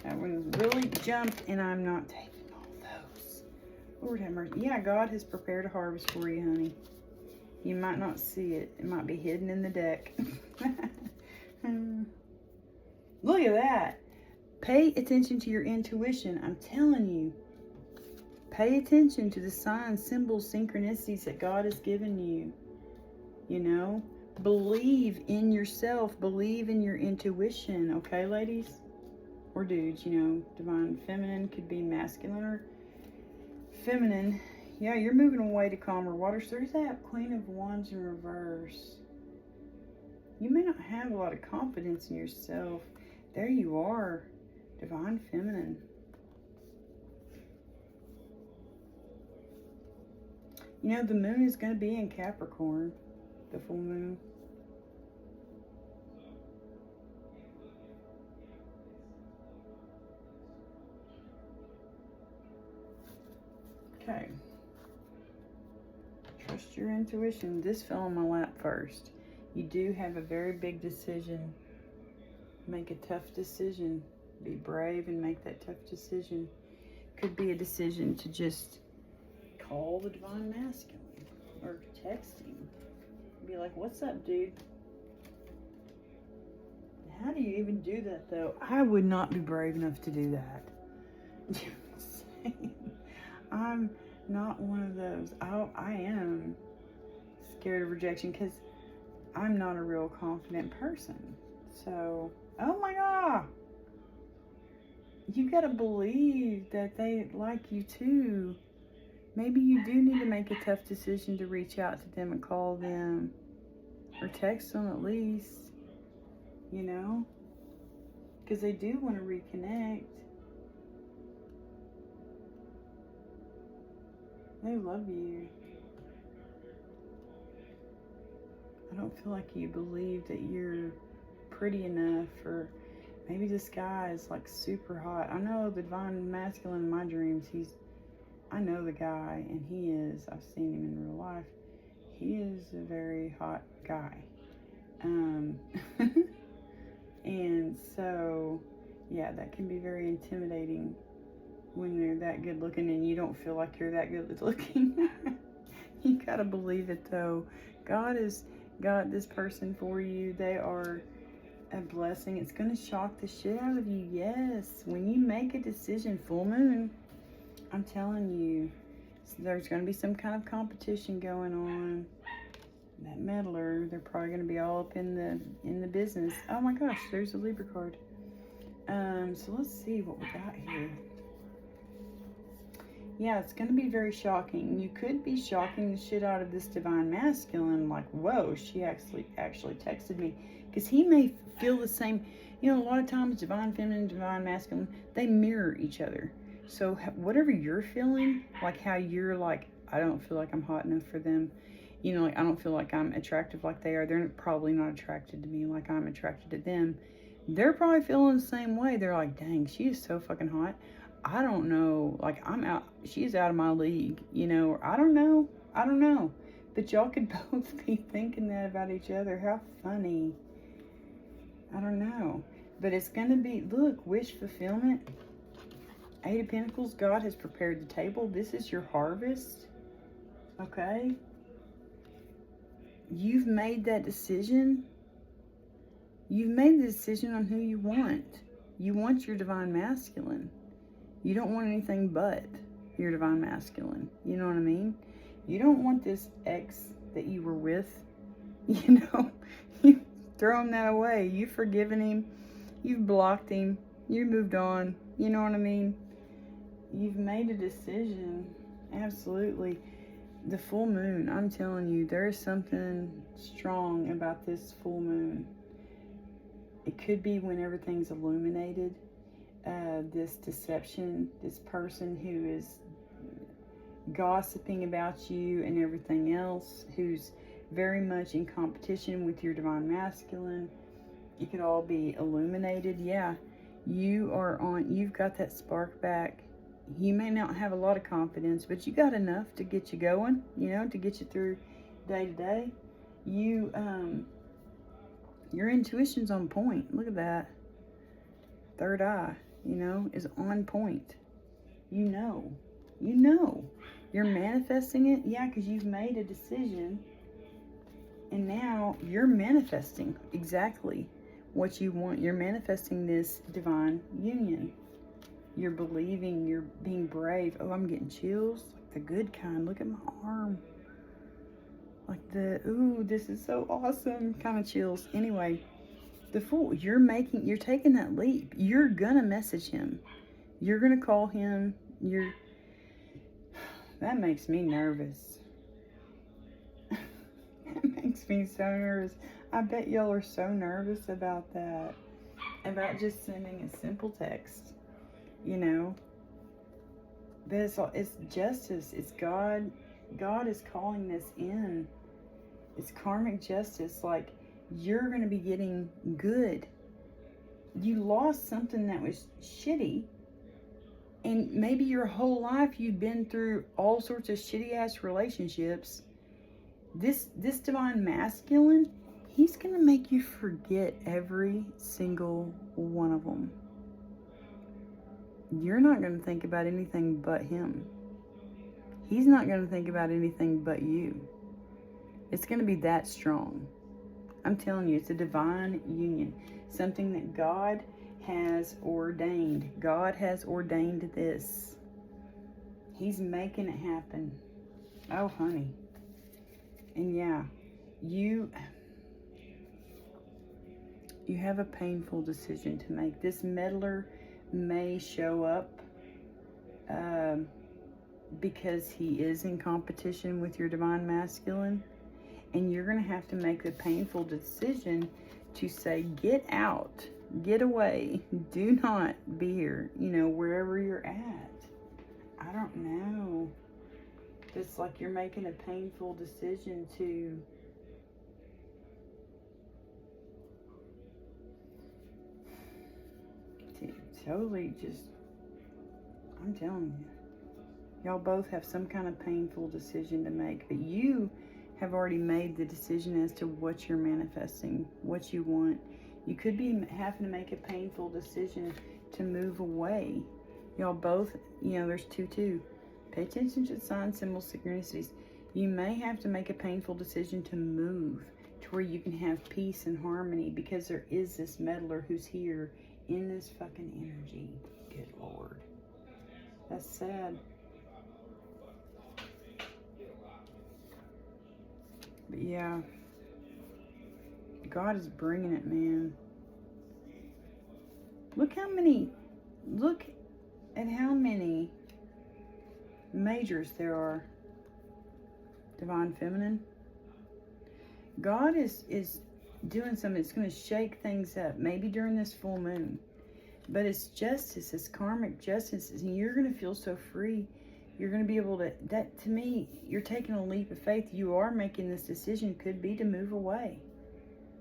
That one really jumped, and I'm not taking all those. Lord have mercy. Yeah, God has prepared a harvest for you, honey. You might not see it. It might be hidden in the deck. Look at that. Pay attention to your intuition. I'm telling you. Pay attention to the signs, symbols, synchronicities that God has given you. You know? Believe in yourself. Believe in your intuition. Okay, ladies? Or dudes, you know. Divine feminine could be masculine or feminine. Yeah, you're moving away to calmer waters. There's that Queen of Wands in reverse. You may not have a lot of confidence in yourself. There you are. Divine feminine. You know, the moon is going to be in Capricorn. The full moon. Okay. Trust your intuition. This fell on my lap first. You do have a very big decision. Make a tough decision. Be brave and make that tough decision. Could be a decision to just call the divine masculine or text him. Be like, what's up, dude? How do you even do that, though? I would not be brave enough to do that. I'm not one of those. I am scared of rejection because I'm not a real confident person. So, oh my God. You got to believe that they like you too. Maybe you do need to make a tough decision to reach out to them and call them or text them at least, you know, because they do want to reconnect. They love you. I don't feel like you believe that you're pretty enough, or maybe this guy is like super hot. I know the divine masculine in my dreams, I know the guy, and he is, I've seen him in real life. He is a very hot guy. And so, yeah, that can be very intimidating when they're that good looking and you don't feel like you're that good looking. You gotta believe it though. God has got this person for you. They are a blessing. It's gonna shock the shit out of you. Yes, when you make a decision, full moon, I'm telling you, there's gonna be some kind of competition going on. That meddler, they're probably going to be all up in the business. Oh my gosh, there's a Libra card. So let's see what we got here. Yeah, it's going to be very shocking. You could be shocking the shit out of this divine masculine, like, whoa, she actually texted me, because he may feel the same. You know, a lot of times divine feminine, divine masculine, they mirror each other. So whatever you're feeling, like how you're like, I don't feel like I'm hot enough for them. You know, like, I don't feel like I'm attractive like they are. They're probably not attracted to me like I'm attracted to them. They're probably feeling the same way. They're like, dang, she is so fucking hot. I don't know. Like, she's out of my league, you know, or I don't know. But y'all could both be thinking that about each other. How funny. I don't know. But it's going to be, look, wish fulfillment. 8 of Pentacles, God has prepared the table. This is your harvest. Okay? You've made that decision. You've made the decision on who you want. You want your divine masculine. You don't want anything but your divine masculine. You know what I mean? You don't want this ex that you were with. You know, you've thrown that away. You've forgiven him. You've blocked him. You moved on. You know what I mean? You've made a decision. Absolutely. The full moon, I'm telling you, there's something strong about this full moon. It could be when everything's illuminated. This deception, this person who is gossiping about you and everything else, who's very much in competition with your divine masculine. It could all be illuminated. Yeah, you've got that spark back. You may not have a lot of confidence, but you got enough to get you going, you know, to get you through day to day. Your intuition's on point. Look at that. Third eye, you know, is on point. You know. You're manifesting it. Yeah, because you've made a decision. And now you're manifesting exactly what you want. You're manifesting this divine union. You're believing, you're being brave. Oh, I'm getting chills. Like the good kind. Look at my arm. Like ooh, this is so awesome kind of chills. Anyway, the Fool, you're taking that leap. You're gonna message him. You're gonna call him. That makes me nervous. That makes me so nervous. I bet y'all are so nervous about that. About just sending a simple text. You know, but it's justice. It's God. God is calling this in. It's karmic justice. Like, you're going to be getting good. You lost something that was shitty, and maybe your whole life you've been through all sorts of shitty ass relationships. This divine masculine, he's going to make you forget every single one of them. You're not going to think about anything but him. He's not going to think about anything but you. It's going to be that strong. I'm telling you, it's a divine union. Something that God has ordained. God has ordained this. He's making it happen. Oh, honey. And yeah, you have a painful decision to make. This meddler may show up because he is in competition with your divine masculine, and you're going to have to make the painful decision to say, get out, get away, do not be here, you know, wherever you're at. I don't know. It's like you're making a painful decision to totally just, I'm telling you, y'all both have some kind of painful decision to make, but you have already made the decision as to what you're manifesting, what you want. You could be having to make a painful decision to move away. Y'all both, you know, there's 2-2. Pay attention to the signs, symbols, synchronicities. You may have to make a painful decision to move to where you can have peace and harmony, because there is this meddler who's here in this fucking energy. Good Lord. That's sad. But yeah, God is bringing it, man. Look at how many majors there are. Divine Feminine. God is doing something. It's going to shake things up, maybe during this full moon. But it's justice, it's karmic justice, and you're going to feel so free. You're going to be able to, that to me, you're taking a leap of faith. You are making this decision, could be to move away.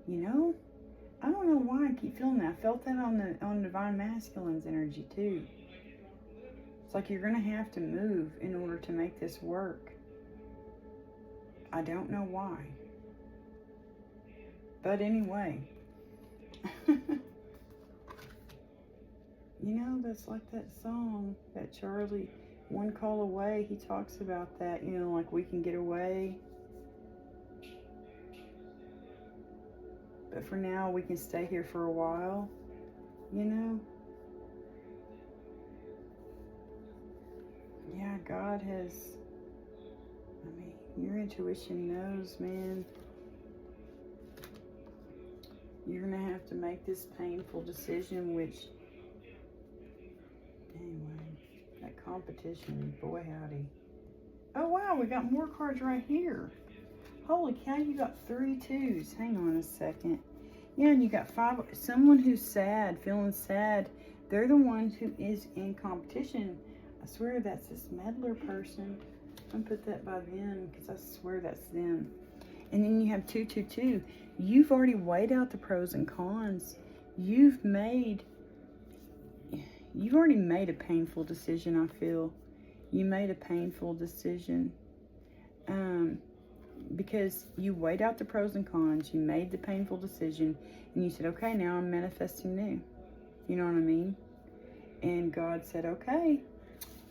You know? I don't know why I keep feeling that. I felt that on Divine Masculine's energy too. It's like you're going to have to move in order to make this work. I don't know why. But anyway. You know, that's like that song that Charlie, One Call Away, he talks about that, you know, like we can get away. But for now, we can stay here for a while, you know? Yeah, God has, I mean, your intuition knows, man. You're going to have to make this painful decision, which, anyway, that competition, boy howdy. Oh, wow, we got more cards right here. Holy cow, you got 3 2s. Hang on a second. Yeah, and you got 5. Someone who's sad, feeling sad. They're the one who is in competition. I swear that's this meddler person. I'm going to put that by them because I swear that's them. And then you have 2 2 2. You've already weighed out the pros and cons. You've already made a painful decision, I feel. You made a painful decision. Because you weighed out the pros and cons, you made the painful decision, and you said, okay, now I'm manifesting new. You know what I mean? And God said, okay,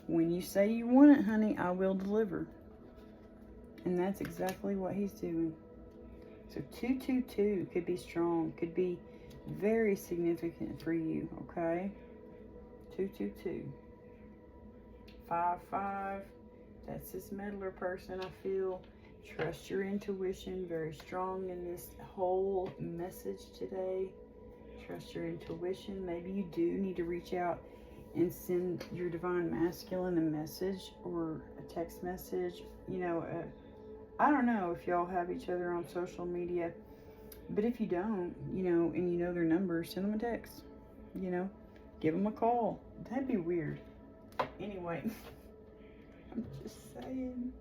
when you say you want it, honey, I will deliver. And that's exactly what he's doing. So 2 2 2 could be strong, could be very significant for you, okay? 2 2 2. 5 5. That's this meddler person, I feel. Trust your intuition, very strong in this whole message today. Trust your intuition. Maybe you do need to reach out and send your Divine Masculine a message or a text message. You know, I don't know if y'all have each other on social media, but if you don't, you know, and you know their number, send them a text. You know, give them a call. That'd be weird. Anyway, I'm just saying.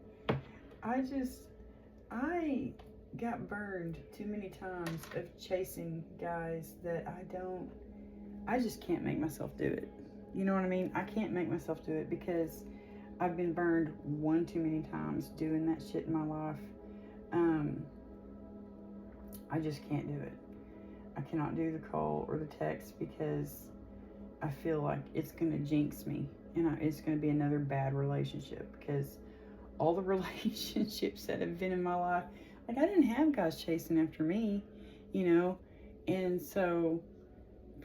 I got burned too many times of chasing guys that I just can't make myself do it. You know what I mean? I can't make myself do it because I've been burned one too many times doing that shit in my life. I just can't do it. I cannot do the call or the text because I feel like it's going to jinx me and it's going to be another bad relationship, because all the relationships that have been in my life, like, I didn't have guys chasing after me, you know, and so,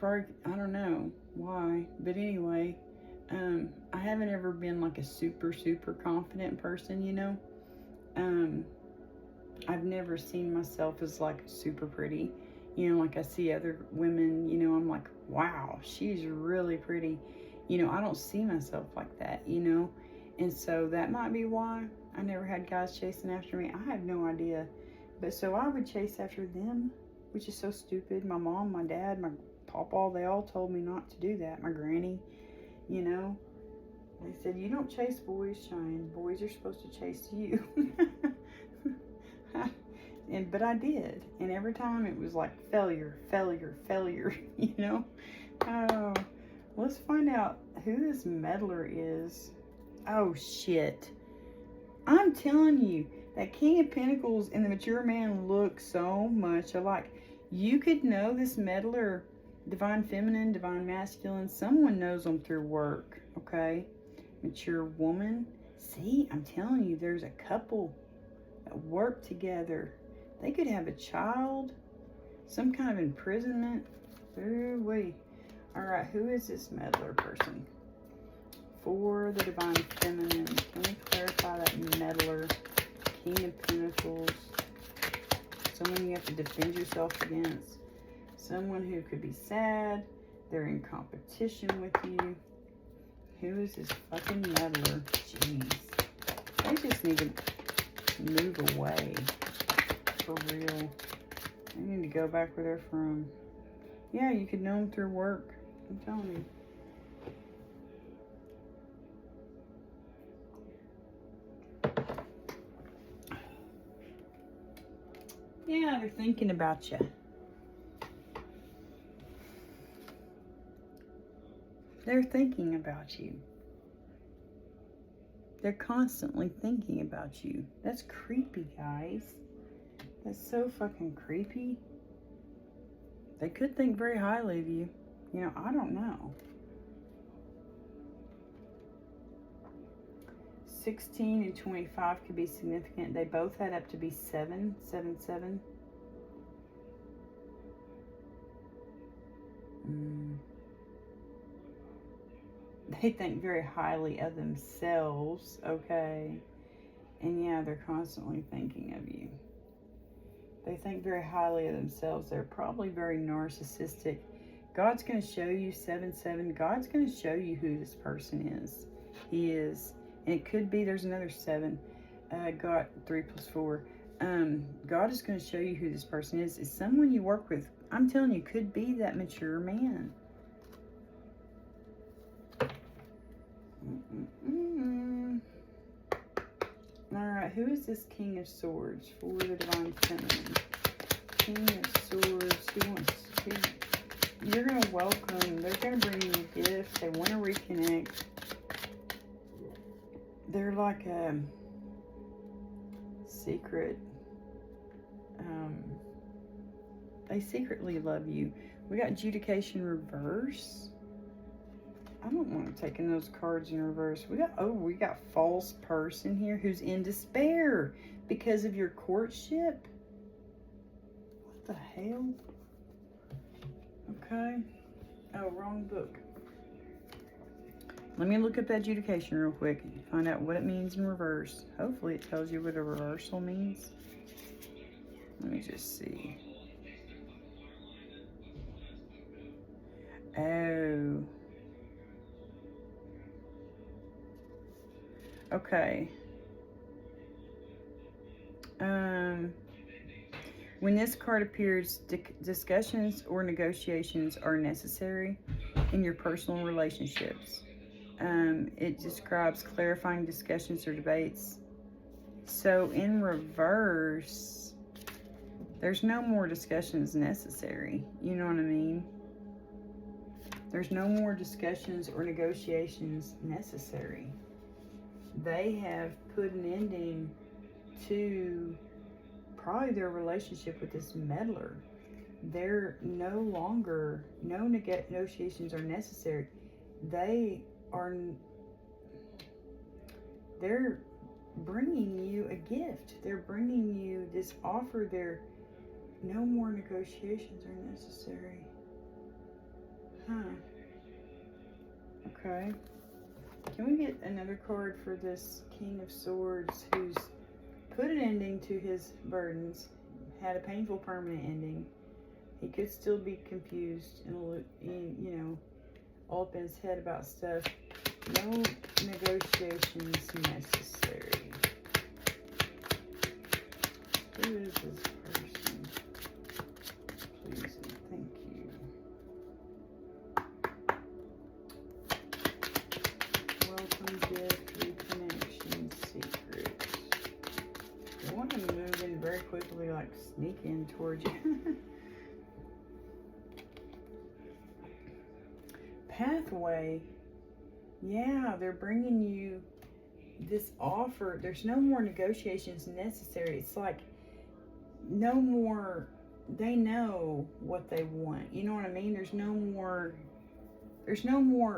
I don't know why, but anyway, I haven't ever been like a super confident person, you know. I've never seen myself as like super pretty, you know, like I see other women, you know, I'm like, wow, she's really pretty, you know. I don't see myself like that, you know. And so that might be why I never had guys chasing after me. I have no idea. But so I would chase after them, which is so stupid. My mom, my dad, my papa, they all told me not to do that. My granny, you know. They said, you don't chase boys, Cheyenne. Boys are supposed to chase you. But I did. And every time it was like failure, failure, failure, you know? Oh, let's find out who this meddler is. Oh, shit. I'm telling you, that King of Pentacles and the mature man look so much alike. You could know this meddler, divine feminine, divine masculine. Someone knows them through work, okay? Mature woman. See, I'm telling you, there's a couple that work together. They could have a child, some kind of imprisonment. Ooh wee. All right, who is this meddler person? For the divine feminine, can we clarify that meddler? King of Pentacles. Someone you have to defend yourself against. Someone who could be sad. They're in competition with you. Who is this fucking meddler? Jeez. They just need to move away. For real. They need to go back where they're from. Yeah, you could know them through work. I'm telling you. Yeah, they're thinking about you. They're thinking about you. They're constantly thinking about you. That's creepy, guys. That's so fucking creepy. They could think very highly of you. You know, I don't know. 16 and 25 could be significant. They both had up to be 7, 7, 7. They think very highly of themselves, okay? And yeah, they're constantly thinking of you. They think very highly of themselves. They're probably very narcissistic. God's going to show you 7, 7. God's going to show you who this person is. He is. And it could be there's another 7. God, 3 plus 4. God is going to show you who this person is. It's someone you work with. I'm telling you, could be that mature man. Alright, who is this King of Swords for the divine feminine? King of Swords, you're going to welcome, they're going to bring you a gift, they want to reconnect. They're like a secret, they secretly love you. We got adjudication reverse. I don't want to take in those cards in reverse. We got false person here who's in despair because of your courtship. What the hell? Okay. Oh, wrong book. Let me look up that adjudication real quick and find out what it means in reverse. Hopefully it tells you what a reversal means. Let me just see. Oh. Okay. When this card appears, discussions or negotiations are necessary in your personal relationships. It describes clarifying discussions or debates. So in reverse, there's no more discussions necessary. You know what I mean? There's no more discussions or negotiations necessary. They have put an ending to probably their relationship with this meddler. They're no longer, no negotiations are necessary. They're bringing you a gift. They're bringing you this offer. No more negotiations are necessary. Okay. Can we get another card for this King of Swords who's put an ending to his burdens, had a painful permanent ending. He could still be confused and, you know, all up in his head about stuff. No negotiations necessary. Who is this person? Please and thank you. Welcome like sneaking towards you. Pathway. Yeah, they're bringing you this offer. There's no more negotiations necessary. It's like no more. They know what they want. You know what I mean? There's no more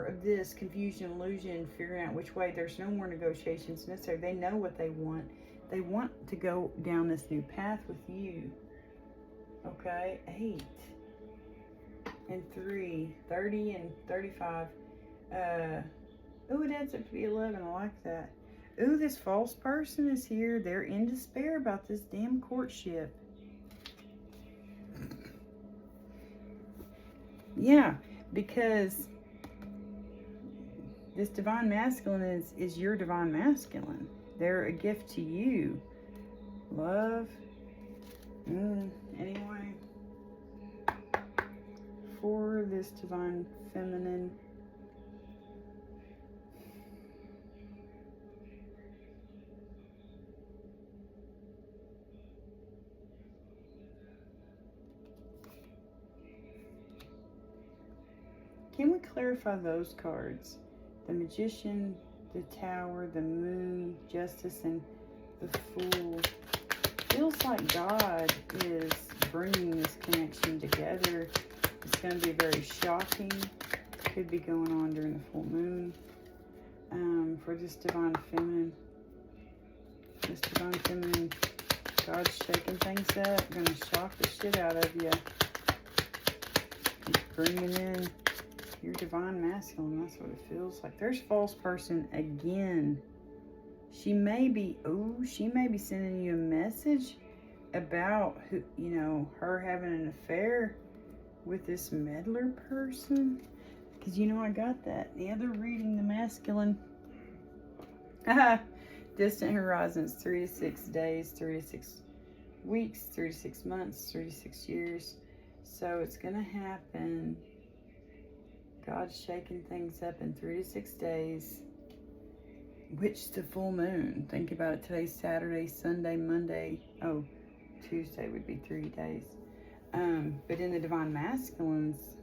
of this confusion, illusion, figuring out which way. There's no more negotiations necessary. They know what they want. They want to go down this new path with you. Okay, 8 and 3, 30 and 35. Oh, it adds up to be 11. I like that. Ooh, this false person is here. They're in despair about this damn courtship. Yeah, because this divine masculine is your divine masculine. They're a gift to you. Love. Anyway. For this divine feminine. Can we clarify those cards? The Magician, the Tower, the Moon, Justice, and the Fool. Feels like God is bringing this connection together. It's going to be very shocking. Could be going on during the full moon. For this divine feminine. This divine feminine, God's shaking things up. Going to shock the shit out of you. He's bringing in your divine masculine. That's what it feels like. There's false person again. She may be sending you a message about who, you know, her having an affair with this meddler person. Because, you know, I got that. The other reading, the masculine. Distant horizons, 3 to 6 days, 3 to 6 weeks, 3 to 6 months, 3 to 6 years. So it's going to happen. God's shaking things up in 3 to 6 days. Which the full moon. Think about it. Today's Saturday, Sunday, Monday. Oh, Tuesday would be 3 days. But in the divine masculines,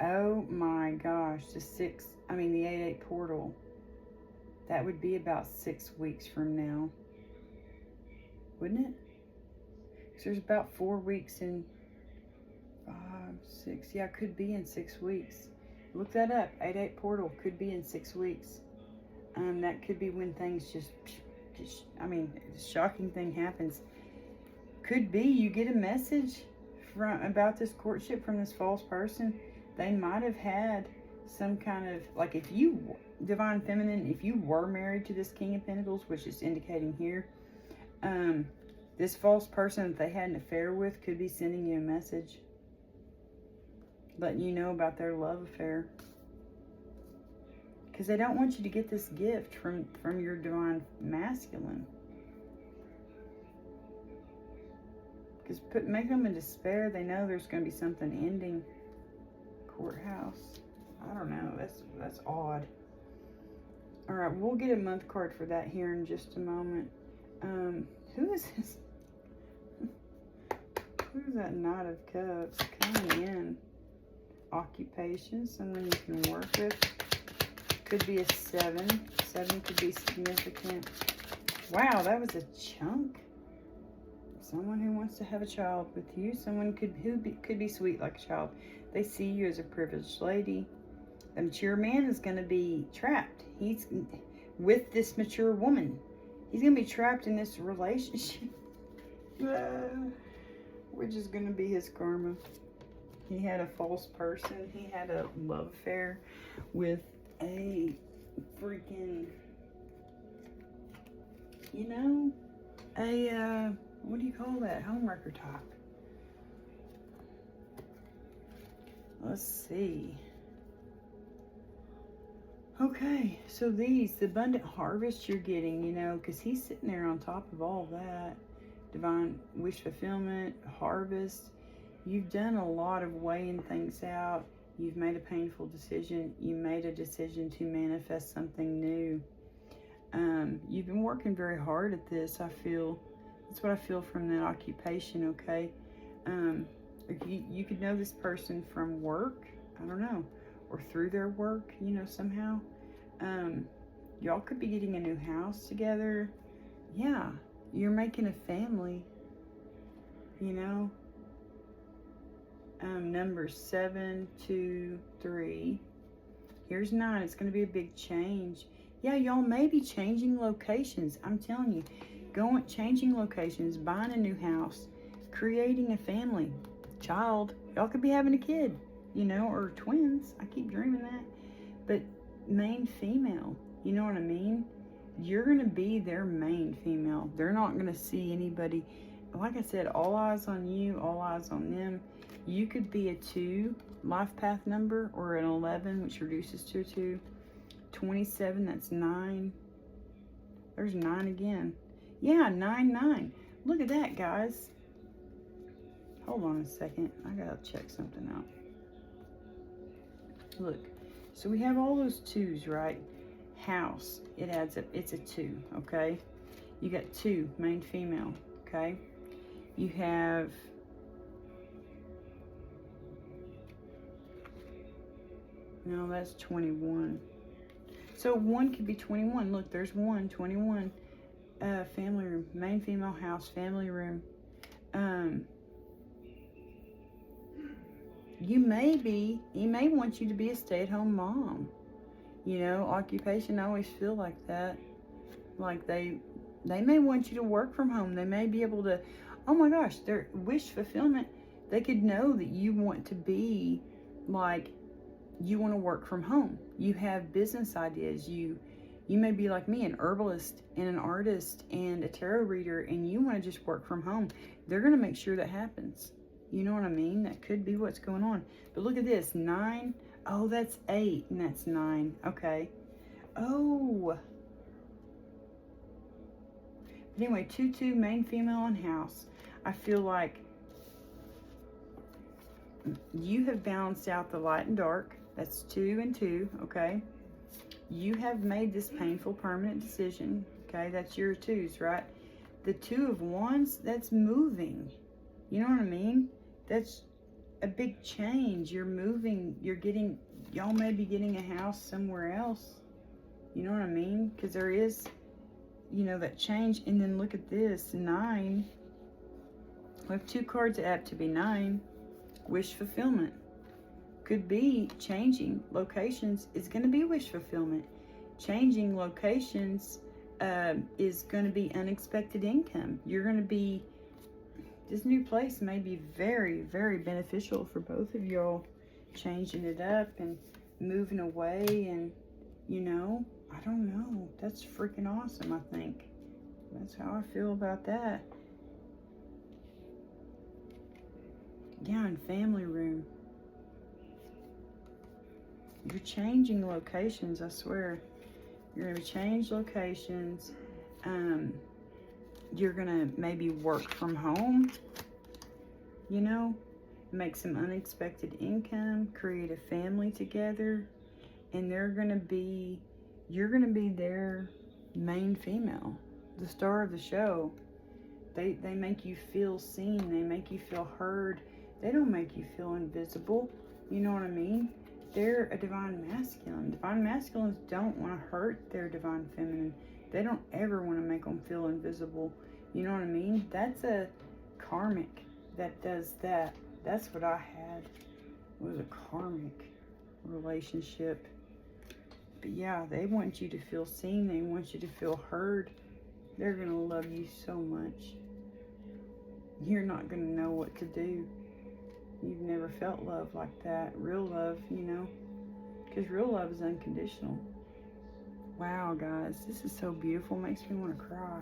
oh my gosh, the 8-8 portal. That would be about 6 weeks from now. Wouldn't it? Because there's about 4 weeks in 5, 6. Yeah, could be in 6 weeks. Look that up. 8-8 portal could be in 6 weeks. That could be when things just a shocking thing happens. Could be you get a message about this courtship from this false person. They might have had some kind of, like, if you, divine feminine, if you were married to this King of Pentacles, which is indicating here, this false person that they had an affair with could be sending you a message, letting you know about their love affair. Because they don't want you to get this gift from your divine masculine. Because make them in despair. They know there's going to be something ending. Courthouse. I don't know. That's odd. All right, we'll get a month card for that here in just a moment. Who is this? Who's that Knight of Cups coming in? Occupation, someone you can work with. Could be a 7. 7 could be significant. Wow, that was a chunk. Someone who wants to have a child with you. Someone could be sweet like a child. They see you as a privileged lady. The mature man is going to be trapped. He's with this mature woman. He's going to be trapped in this relationship. Which is going to be his karma. He had a false person. He had a love affair with a freaking, you know, what do you call that? Homewrecker type. Let's see. Okay, so the abundant harvest you're getting, you know, because he's sitting there on top of all that. Divine wish fulfillment, harvest. You've done a lot of weighing things out. You've made a painful decision. You made a decision to manifest something new. You've been working very hard at this, I feel. That's what I feel from that occupation, okay? You could know this person from work, I don't know, or through their work, you know, somehow. Y'all could be getting a new house together. Yeah, you're making a family, you know. Numbers 7, 2, 3. Here's 9. It's going to be a big change. Yeah, y'all may be changing locations. I'm telling you, changing locations, buying a new house, creating a family, child. Y'all could be having a kid, you know, or twins. I keep dreaming that. But main female, you know what I mean? You're going to be their main female. They're not going to see anybody. Like I said, all eyes on you, all eyes on them. You could be a 2 life path number, or an 11, which reduces to a 2. 27, that's 9. There's 9 again. Yeah, 9, 9. Look at that, guys. Hold on a second. I gotta check something out. Look, so we have all those 2s, right? House, it adds up. It's a 2, okay? You got 2, main female, okay? You have... No, that's 21. So 1 could be 21. Look, there's 1, 21. Family room, main female house, family room. He may want you to be a stay-at-home mom. You know, occupation, I always feel like that. Like they may want you to work from home. They may be able to, oh my gosh, their wish fulfillment. They could know that you want to be like, you want to work from home. You have business ideas. You may be like me, an herbalist and an artist and a tarot reader, and you want to just work from home. They're going to make sure that happens. You know what I mean? That could be what's going on. But look at this, 9. Oh, that's 8 and that's 9. Okay. Oh. But anyway, 2, 2, main female and house. I feel like you have balanced out the light and dark. That's 2 and 2, okay? You have made this painful permanent decision, okay? That's your 2s, right? The 2 of Wands, that's moving. You know what I mean? That's a big change. You're moving. Y'all may be getting a house somewhere else. You know what I mean? Because there is, you know, that change. And then look at this, 9. We have 2 cards that have to be 9. Wish fulfillment. Could be changing locations is going to be wish fulfillment. Changing locations is going to be unexpected income. You're going to be, this new place may be very, very beneficial for both of y'all. Changing it up and moving away, and you know, I don't know. That's freaking awesome, I think. That's how I feel about that. Yeah, and family room. You're changing locations, I swear. You're going to change locations. You're going to maybe work from home, you know, make some unexpected income, create a family together, and you're going to be their main female, the star of the show. They make you feel seen. They make you feel heard. They don't make you feel invisible. You know what I mean? They're a divine masculine. Divine masculines don't want to hurt their divine feminine. They don't ever want to make them feel invisible. You know what I mean? That's a karmic that does that. That's what I had. It was a karmic relationship. But yeah, they want you to feel seen. They want you to feel heard. They're going to love you so much. You're not going to know what to do. You've never felt love like that. Real love, you know. Because real love is unconditional. Wow, guys. This is so beautiful. Makes me want to cry.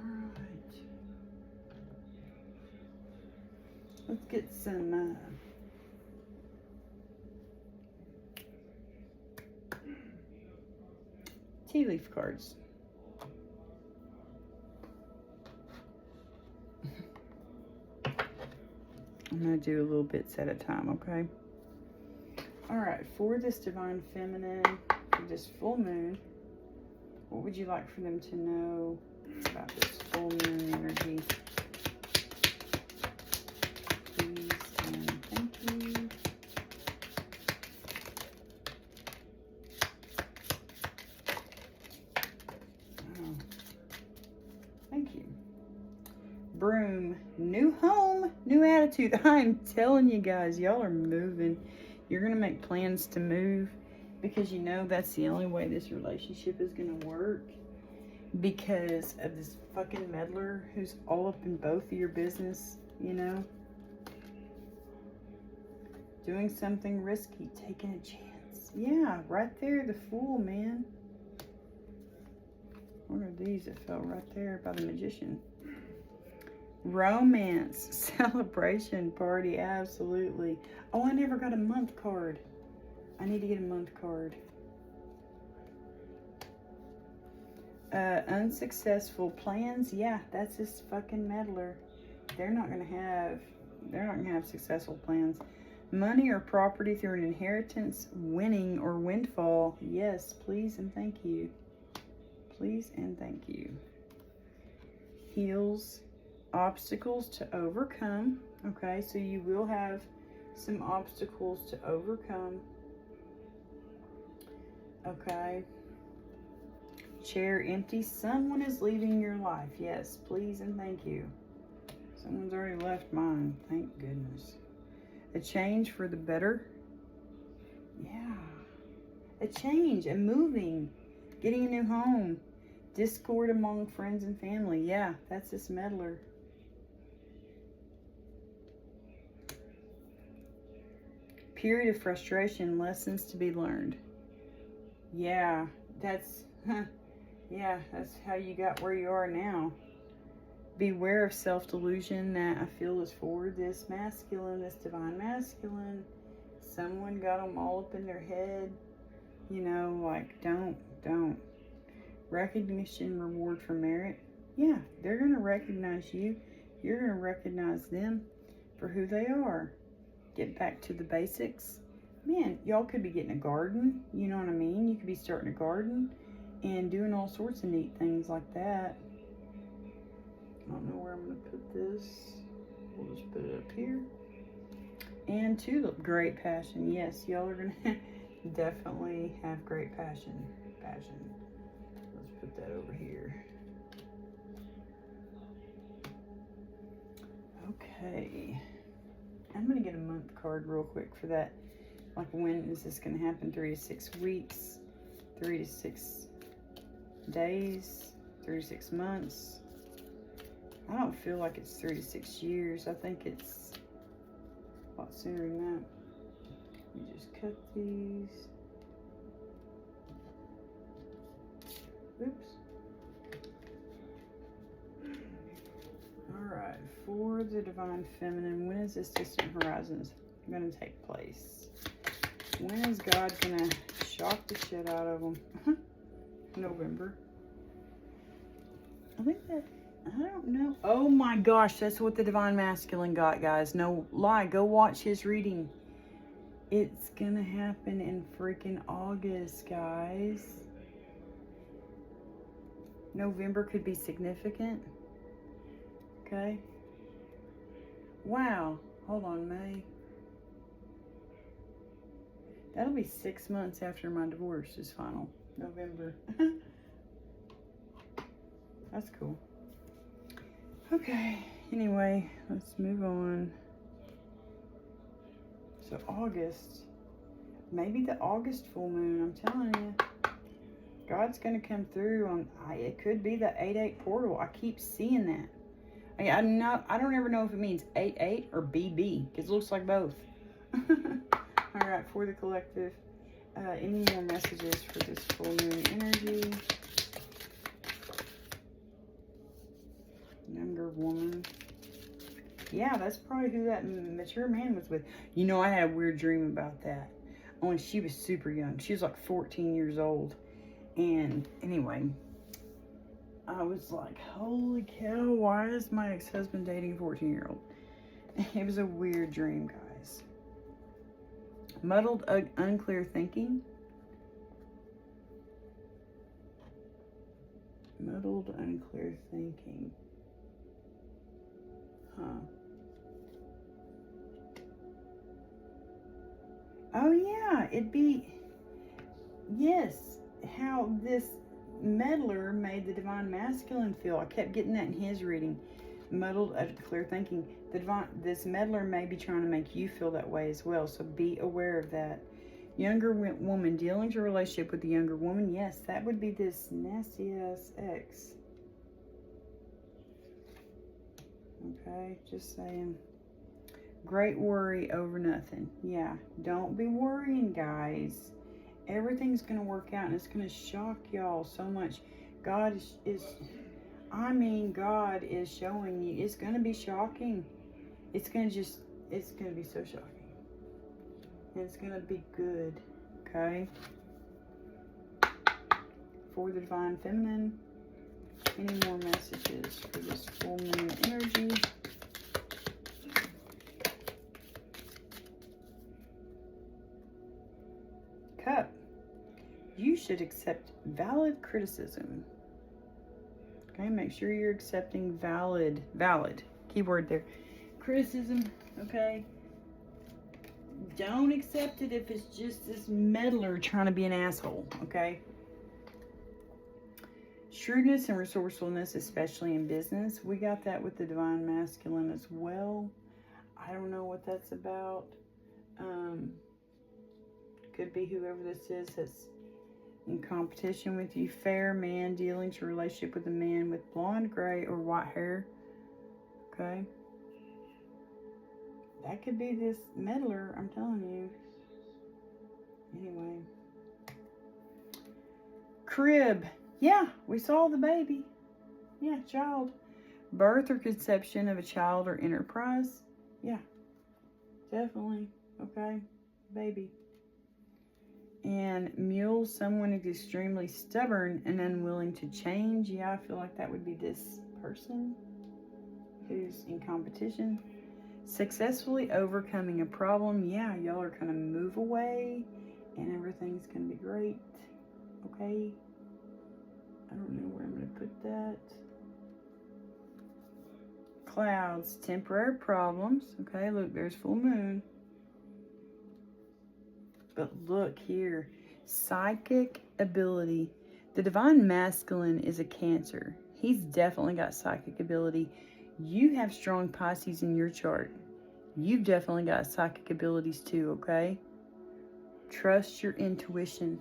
Alright. Let's get some... tea leaf cards. I'm going to do little bits at a time, okay? All right, for this divine feminine, for this full moon, what would you like for them to know about this full moon energy? Please and thank you. Oh, thank you. Broom, new home, new attitude. I'm telling you guys, y'all are moving. You're going to make plans to move because you know that's the only way this relationship is going to work, because of this fucking meddler who's all up in both of your business, you know? Doing something risky, taking a chance. Yeah, right there, the Fool, man. What are these that fell right there by the Magician? Romance, celebration, party, absolutely. Oh, I never got a month card. I need to get a month card. Unsuccessful plans. Yeah, that's this fucking meddler. They're not gonna have successful plans. Money or property through an inheritance, winning or windfall. Yes, please and thank you. Please and thank you. Heals, obstacles to overcome. Okay, so you will have some obstacles to overcome. Okay. Chair empty. Someone is leaving your life. Yes, please and thank you. Someone's already left mine. Thank goodness. A change for the better. Yeah. A change, a moving, getting a new home. Discord among friends and family. Yeah, that's this meddler. Period of frustration, lessons to be learned. Yeah, that's how you got where you are now. Beware of self-delusion that I feel is for this masculine, this divine masculine. Someone got them all up in their head. You know, like, don't. Recognition, reward for merit. Yeah, they're going to recognize you. You're going to recognize them for who they are. Get back to the basics. Man, y'all could be getting a garden. You know what I mean? You could be starting a garden and doing all sorts of neat things like that. I don't know where I'm going to put this. We'll just put it up here. And tulip, great passion. Yes, y'all are going to definitely have great passion. Let's put that over here. Okay. I'm going to get a month card real quick for that. Like, when is this going to happen? 3 to 6 weeks, 3 to 6 days, 3 to 6 months. I don't feel like it's 3 to 6 years. I think it's a lot sooner than that. Let me just cut these. Oops. Alright, for the divine feminine, when is this distant horizons going to take place? When is God going to shock the shit out of them? November. I think that, I don't know. Oh my gosh, that's what the divine masculine got, guys. No lie, go watch his reading. It's going to happen in freaking August, guys. November could be significant. Okay. Wow. Hold on, May. That'll be 6 months after my divorce is final. November. That's cool. Okay. Anyway, let's move on. So August. Maybe the August full moon, I'm telling you. God's going to come through on, it could be the 8-8 portal. I keep seeing that. I don't ever know if it means 8-8 or BB, because it looks like both. All right, for the collective, any more messages for this full moon energy? Younger woman. Yeah, that's probably who that mature man was with. You know, I had a weird dream about that. Only she was super young. She was like 14 years old. And anyway, I was like, holy cow, why is my ex-husband dating a 14-year-old? It was a weird dream, guys. Muddled, unclear thinking. Muddled, unclear thinking. Huh. Oh yeah, it'd be, yes, how this meddler made the divine masculine feel. I kept getting that in his reading. Muddled, unclear thinking. This meddler may be trying to make you feel that way as well, so be aware of that. Younger woman, dealing with a relationship with the younger woman. Yes, that would be this nasty ass ex. Okay, just saying. Great worry over nothing. Yeah, don't be worrying, guys. Everything's going to work out, and it's going to shock y'all so much. God is God is showing you. It's going to be shocking. It's going to be so shocking. And it's going to be good. Okay? For the Divine Feminine, any more messages for this full moon energy? Cup. You should accept valid criticism. Okay, make sure you're accepting valid, keyword there, criticism, okay? Don't accept it if it's just this meddler trying to be an asshole, okay? Shrewdness and resourcefulness, especially in business. We got that with the Divine Masculine as well. I don't know what that's about. Could be whoever this is that's in competition with you. Fair man, dealing to a relationship with a man with blonde, gray, or white hair. Okay. That could be this meddler, I'm telling you. Anyway. Crib. Yeah, we saw the baby. Yeah, child. Birth or conception of a child or enterprise. Yeah, definitely. Okay, baby. And mule, someone is extremely stubborn and unwilling to change. Yeah, I feel like that would be this person who's in competition. Successfully overcoming a problem. Yeah, y'all are going to move away and everything's going to be great. Okay. I don't know where I'm going to put that. Clouds, temporary problems. Okay, look, there's full moon. But look here, psychic ability. The Divine Masculine is a Cancer. He's definitely got psychic ability. You have strong Pisces in your chart. You've definitely got psychic abilities too, okay? Trust your intuition.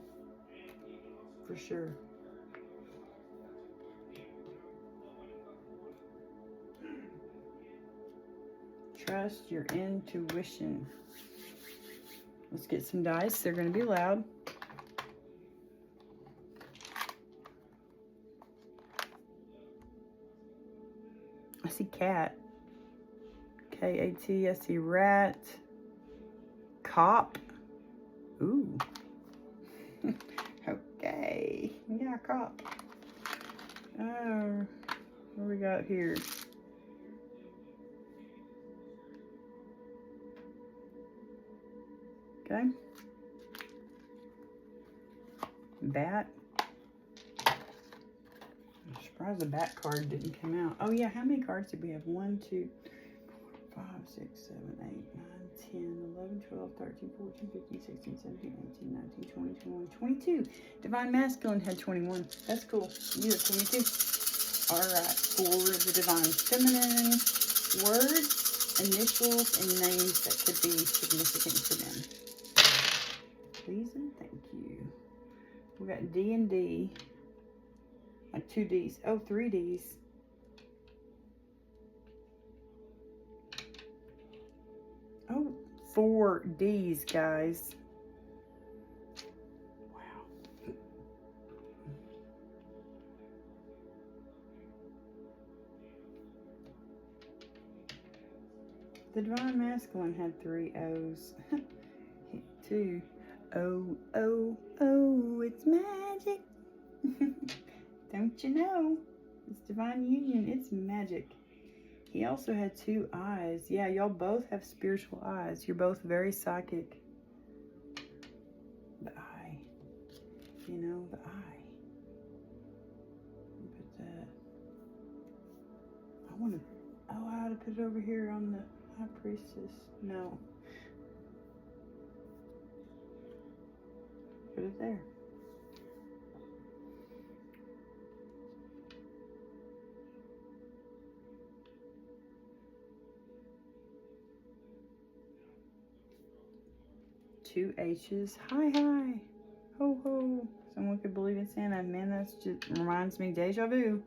For sure. Trust your intuition. Let's get some dice. They're going to be loud. I see cat. K-A-T. I see rat. Cop. Ooh. Okay. Yeah, cop. Oh, what we got here? Okay. Bat. I'm surprised the bat card didn't come out. Oh yeah, how many cards did we have? 1, 2, 5, 6, 7, 8, 9, 10, 11, 12, 13, 14, 15, 16, 17, 18, 19, 20, 21, 22. Divine Masculine had 21. That's cool. You have 22. Alright, for the Divine Feminine, words, initials, and names that could be significant for them. Please and thank you. We got D and D. Like 2 Ds. Oh, 3 Ds. Oh, 4 Ds, guys. Wow. The Divine Masculine had 3 O's. 2. Oh, oh, oh, it's magic. Don't you know? It's divine union. It's magic. He also had 2 eyes. Yeah, y'all both have spiritual eyes. You're both very psychic. you know, the eye. Put that. I want to, oh, I ought to put it over here on the High Priestess. No. Put it there. Two H's. Hi, hi. Ho, ho. Someone could believe in Santa. Man, that's just reminds me, deja vu,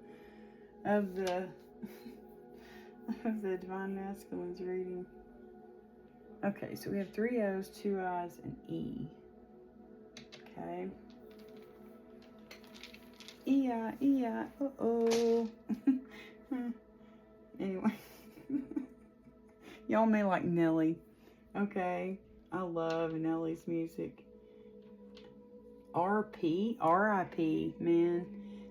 of the of the Divine Masculines reading. Okay, so we have 3 O's, 2 I's, and E. Okay. E-I, E-I, uh-oh. Anyway. Y'all may like Nelly. Okay. I love Nelly's music. R.P. R.I.P. Man.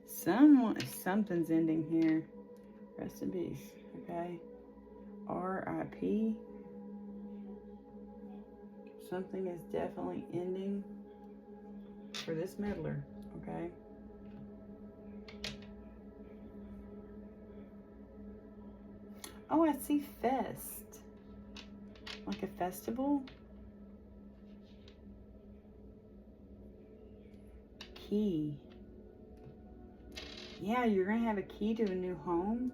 Something's ending here. Rest in peace. Okay. R.I.P. Something is definitely ending for this meddler. Okay. Oh, I see fest. Like a festival? Key. Yeah, you're going to have a key to a new home.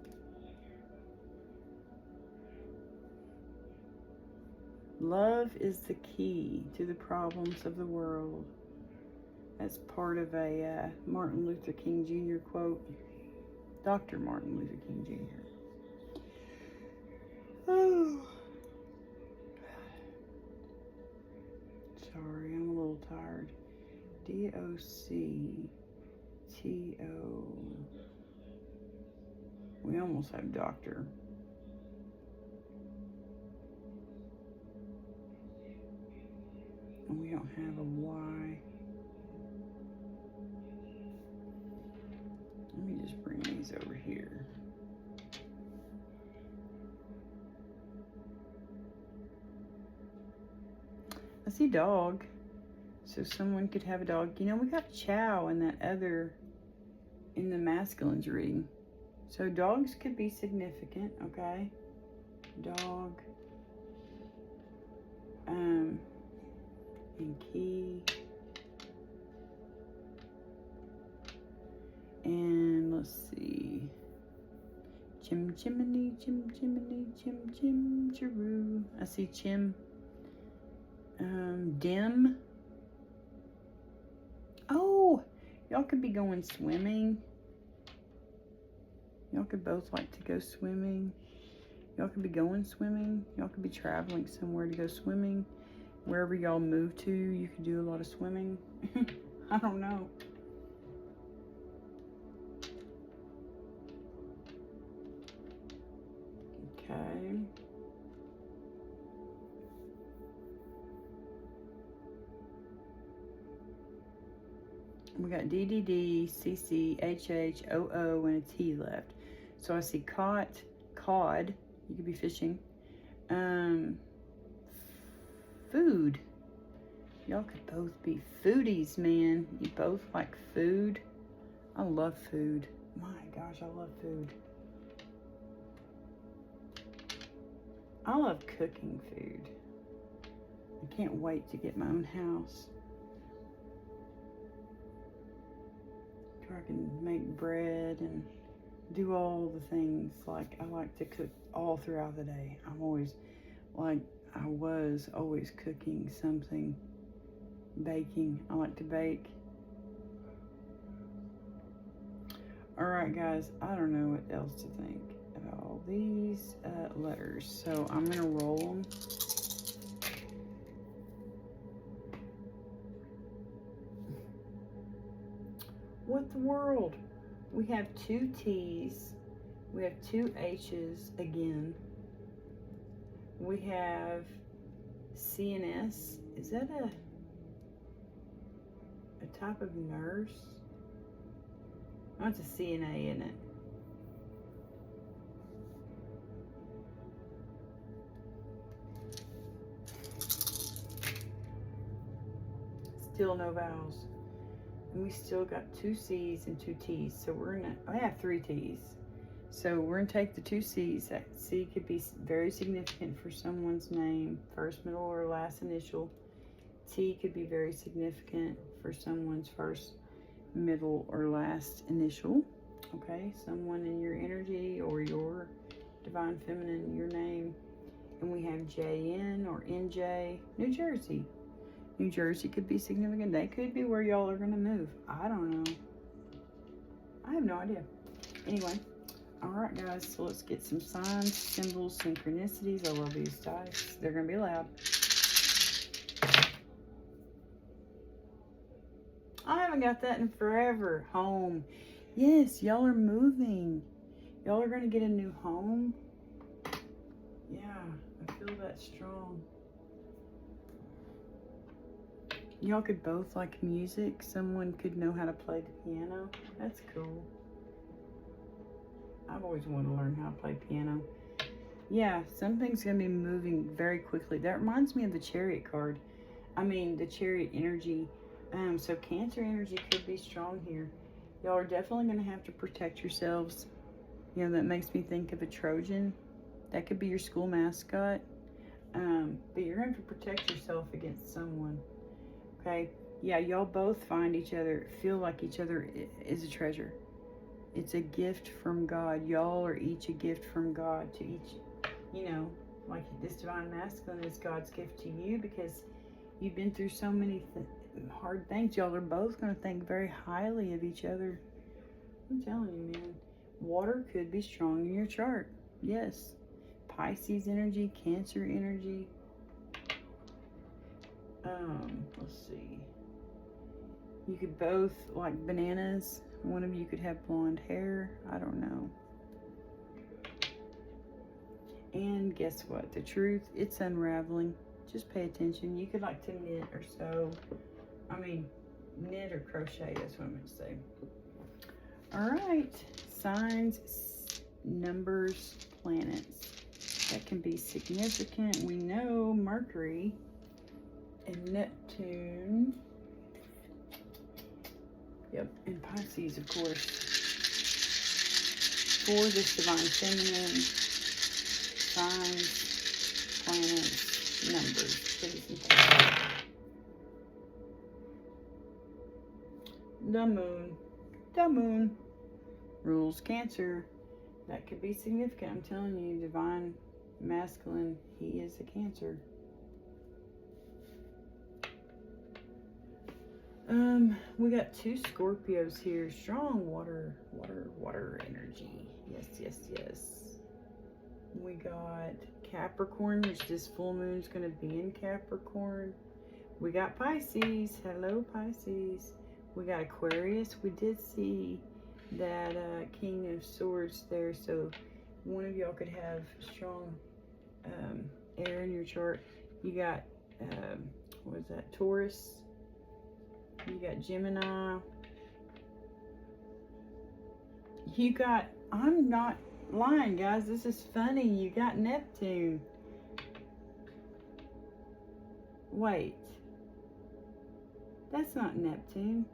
Love is the key to the problems of the world. That's part of a Martin Luther King Jr. quote. Dr. Martin Luther King Jr. Oh. Sorry, I'm a little tired. D-O-C-T-O. We almost have doctor. And we don't have a Y. Let me just bring these over here. I see dog. So someone could have a dog. You know, we got chow in that other, in the masculines reading. So dogs could be significant, okay? Dog. And key. And let's see. Chim chimney, chim chimney, chim chim chiroo. I see chim. Dim. Oh, y'all could be going swimming. Y'all could both like to go swimming. Y'all could be going swimming. Y'all could be traveling somewhere to go swimming. Wherever y'all move to, you could do a lot of swimming. I don't know. Okay. We got D, CC, HH, OO, and a T left. So I see cod. You could be fishing. Food. Y'all could both be foodies, man. You both like food. I love food. My gosh, I love food. I love cooking food. I can't wait to get my own house. I can make bread and do all the things. Like, I like to cook all throughout the day. I'm always, like, I was always cooking something, baking. I like to bake. All right, guys, I don't know what else to think about all these letters. So I'm gonna roll them. What the world? We have 2 T's. We have 2 H's again. We have CNS. Is that a type of nurse? Oh, it's a CNA, isn't it? Still no vowels. And we still got 2 C's and 2 T's. So we're gonna, I have 3 T's. So we're gonna take the 2 C's. That C could be very significant for someone's name, first, middle, or last initial. T could be very significant for someone's first, middle, or last initial. Okay, someone in your energy or your divine feminine, your name. And we have JN or NJ, New Jersey. New Jersey could be significant. That could be where y'all are going to move. I don't know. I have no idea. Anyway, all right, guys. So let's get some signs, symbols, synchronicities. I love these dice. They're going to be loud. I haven't got that in forever. Home. Yes, y'all are moving. Y'all are going to get a new home. Yeah, I feel that strong. Y'all could both like music. Someone could know how to play the piano. That's cool. I've always wanted to learn how to play piano. Yeah, something's going to be moving very quickly. That reminds me of the Chariot card. I mean, the Chariot energy. So Cancer energy could be strong here. Y'all are definitely going to have to protect yourselves. You know, that makes me think of a Trojan. That could be your school mascot. But you're going to have to protect yourself against someone. Okay? Yeah, y'all both find each other, feel like each other is a treasure. It's a gift from God. Y'all are each a gift from God to each, you know, like this divine masculine is God's gift to you because you've been through so many hard things. Y'all are both going to think very highly of each other. I'm telling you, man. Water could be strong in your chart. Yes. Pisces energy, Cancer energy. Let's see. You could both like bananas. One of you could have blonde hair. I don't know. And guess what? The truth, it's unraveling. Just pay attention. You could like to knit or sew. I mean, knit or crochet, that's what I'm going to say. All right. Signs, numbers, planets. That can be significant. We know Mercury and Neptune. Yep, and Pisces, of course. For this divine feminine, signs, planets, numbers, please and thank you. The moon rules Cancer. That could be significant. I'm telling you, divine masculine, he is a Cancer. We got 2 Scorpios here. Strong water energy. Yes. We got Capricorn, which this full moon is going to be in Capricorn. We got Pisces. Hello, Pisces. We got Aquarius. We did see that King of Swords there, so one of y'all could have strong air in your chart. You got, what is that, Taurus. You got Gemini. You got, I'm not lying, guys. This is funny. You got Neptune. Wait. That's not Neptune.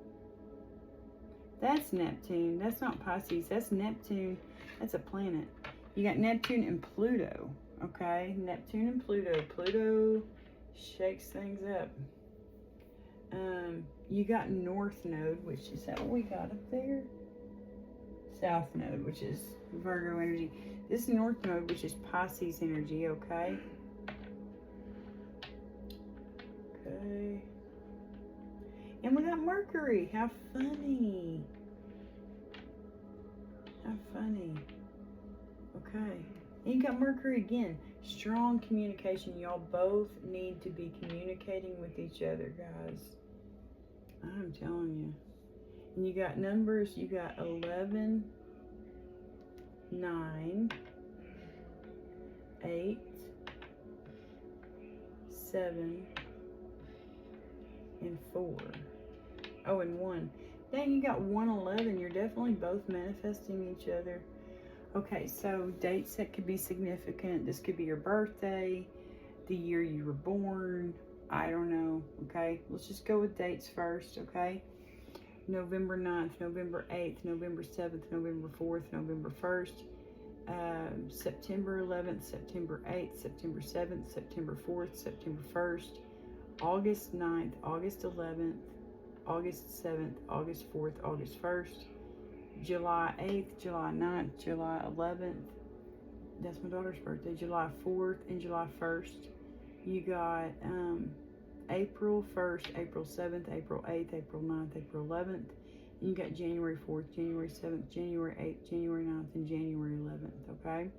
That's Neptune. That's not Pisces. That's Neptune. That's a planet. You got Neptune and Pluto. Okay? Neptune and Pluto. Pluto shakes things up. You got North Node, which is that what we got up there? South Node, which is Virgo energy. This is North Node, which is Pisces energy, okay? Okay. And we got Mercury. How funny. How funny. Okay. And you got Mercury again. Strong communication. Y'all both need to be communicating with each other, guys. I'm telling you. And you got numbers. You got 11, 9, 8, 7, and 4. Oh, and 1. Dang, you got 111. You're definitely both manifesting each other. Okay, so dates that could be significant. This could be your birthday, the year you were born. I don't know, okay? Let's just go with dates first, okay? November 9th, November 8th, November 7th, November 4th, November 1st, September 11th, September 8th, September 7th, September 4th, September 1st, August 9th, August 11th, August 7th, August 4th, August 1st, July 8th, July 9th, July 11th. That's my daughter's birthday. July 4th and July 1st. You got April 1st, April 7th, April 8th, April 9th, April 11th. And you got January 4th, January 7th, January 8th, January 9th, and January 11th, okay?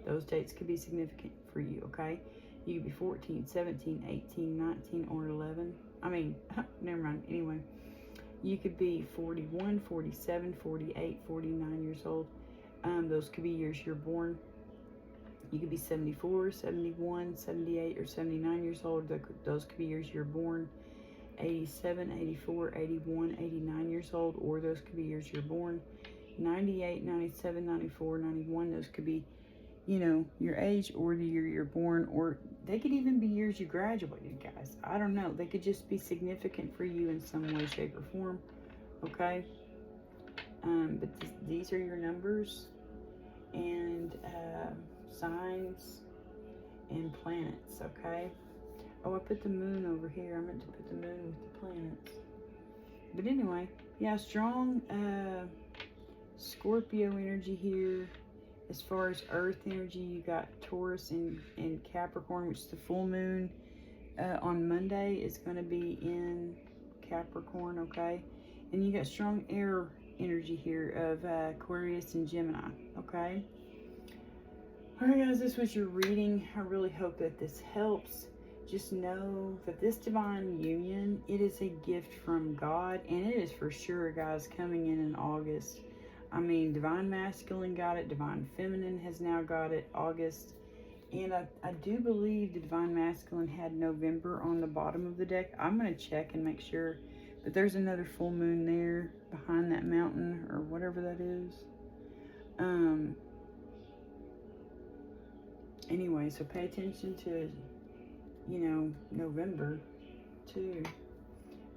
Those dates could be significant for you, okay? You could be 14, 17, 18, 19, or 11. I mean, never mind. Anyway, you could be 41, 47, 48, 49 years old. Those could be years you're born. You could be 74, 71, 78, or 79 years old. Those could be years you're born. 87, 84, 81, 89 years old, or those could be years you're born. 98, 97, 94, 91, those could be, you know, your age or the year you're born, or they could even be years you graduated, guys. I don't know. They could just be significant for you in some way, shape, or form, okay? But these are your numbers and signs and planets, okay? Oh, I put the moon over here. I meant to put the moon with the planets. But anyway, yeah, strong Scorpio energy here. As far as earth energy, you got Taurus and Capricorn, which is the full moon on Monday is going to be in Capricorn, okay? And you got strong air energy here of Aquarius and Gemini, okay? All right, guys, this was your reading. I really hope that this helps. Just know that this divine union, it is a gift from God, and it is for sure, guys, coming in August. I mean, divine masculine got it, divine feminine has now got it, August. And I do believe the divine masculine had November on the bottom of the deck. I'm going to check and make sure. But there's another full moon there behind that mountain or whatever that is. Anyway, so pay attention to, you know, November too.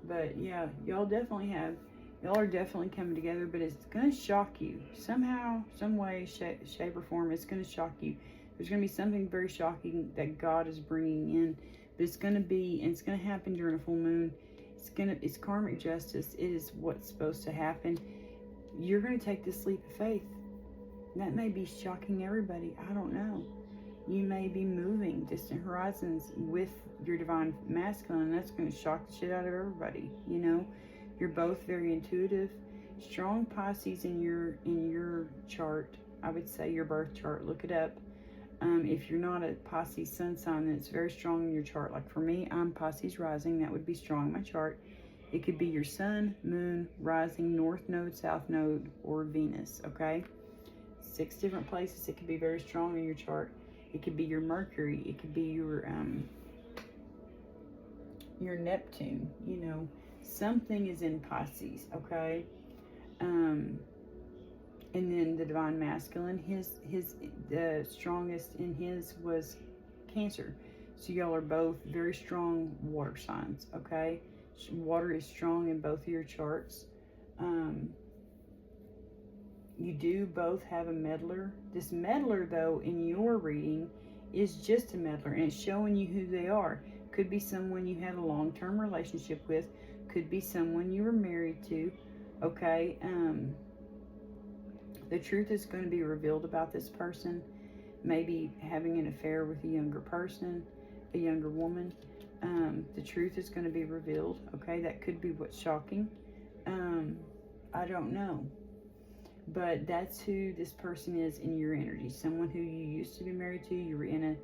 But yeah, y'all are definitely coming together, but it's going to shock you. Somehow, some way, shape or form, it's going to shock you. There's going to be something very shocking that God is bringing in. But it's going to be, and it's going to happen during a full moon. It's karmic justice. It is what's supposed to happen. You're going to take this leap of faith. That may be shocking everybody. I don't know. You may be moving distant horizons with your divine masculine, and that's going to shock the shit out of everybody, you know? You're both very intuitive. Strong Pisces in your chart. I would say your birth chart. Look it up. If you're not a Pisces sun sign, then it's very strong in your chart. Like for me, I'm Pisces rising. That would be strong in my chart. It could be your sun, moon, rising, north node, south node, or Venus, okay? 6 different places. It could be very strong in your chart. It could be your Mercury. It could be your Neptune, you know. Something is in Pisces, okay? And then the divine masculine, the strongest in his was Cancer. So y'all are both very strong water signs, okay? Water is strong in both of your charts. You do both have a meddler. This meddler, though, in your reading is just a meddler, and it's showing you who they are. Could be someone you had a long-term relationship with. Could be someone you were married to, okay? The truth is going to be revealed about this person. Maybe having an affair with a younger person, a younger woman. The truth is going to be revealed, okay? That could be what's shocking. I don't know. But that's who this person is in your energy. Someone who you used to be married to, you were in a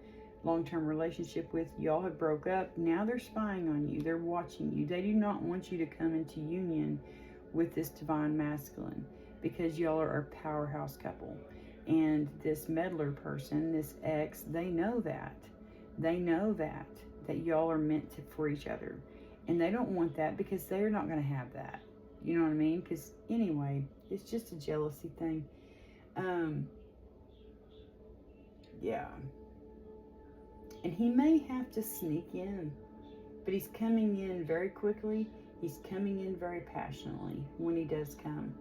long-term relationship with, y'all have broke up. Now they're spying on you. They're watching you. They do not want you to come into union with this divine masculine because y'all are a powerhouse couple. And this meddler person, this ex, they know that. They know that y'all are meant for each other. And they don't want that because they're not going to have that. You know what I mean? Because anyway, it's just a jealousy thing. Yeah. And he may have to sneak in, but he's coming in very quickly. He's coming in very passionately when he does come.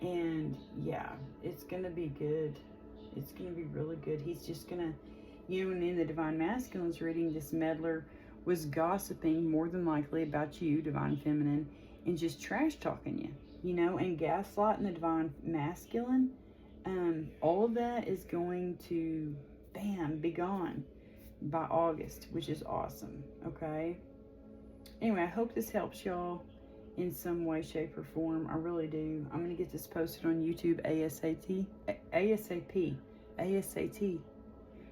And yeah, it's going to be good. It's going to be really good. He's just going to, you know, and in the Divine Masculines reading, this meddler was gossiping more than likely about you, Divine Feminine, and just trash talking you, you know, and gaslighting the Divine Masculine. All of that is going to, bam, be gone by August, which is awesome. Okay. Anyway, I hope this helps y'all in some way, shape, or form. I really do. I'm going to get this posted on YouTube ASAP.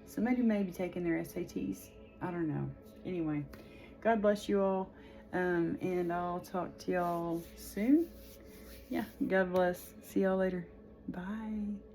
Somebody may be taking their SATs. I don't know. Anyway, God bless you all. And I'll talk to y'all soon. Yeah, God bless. See y'all later. Bye.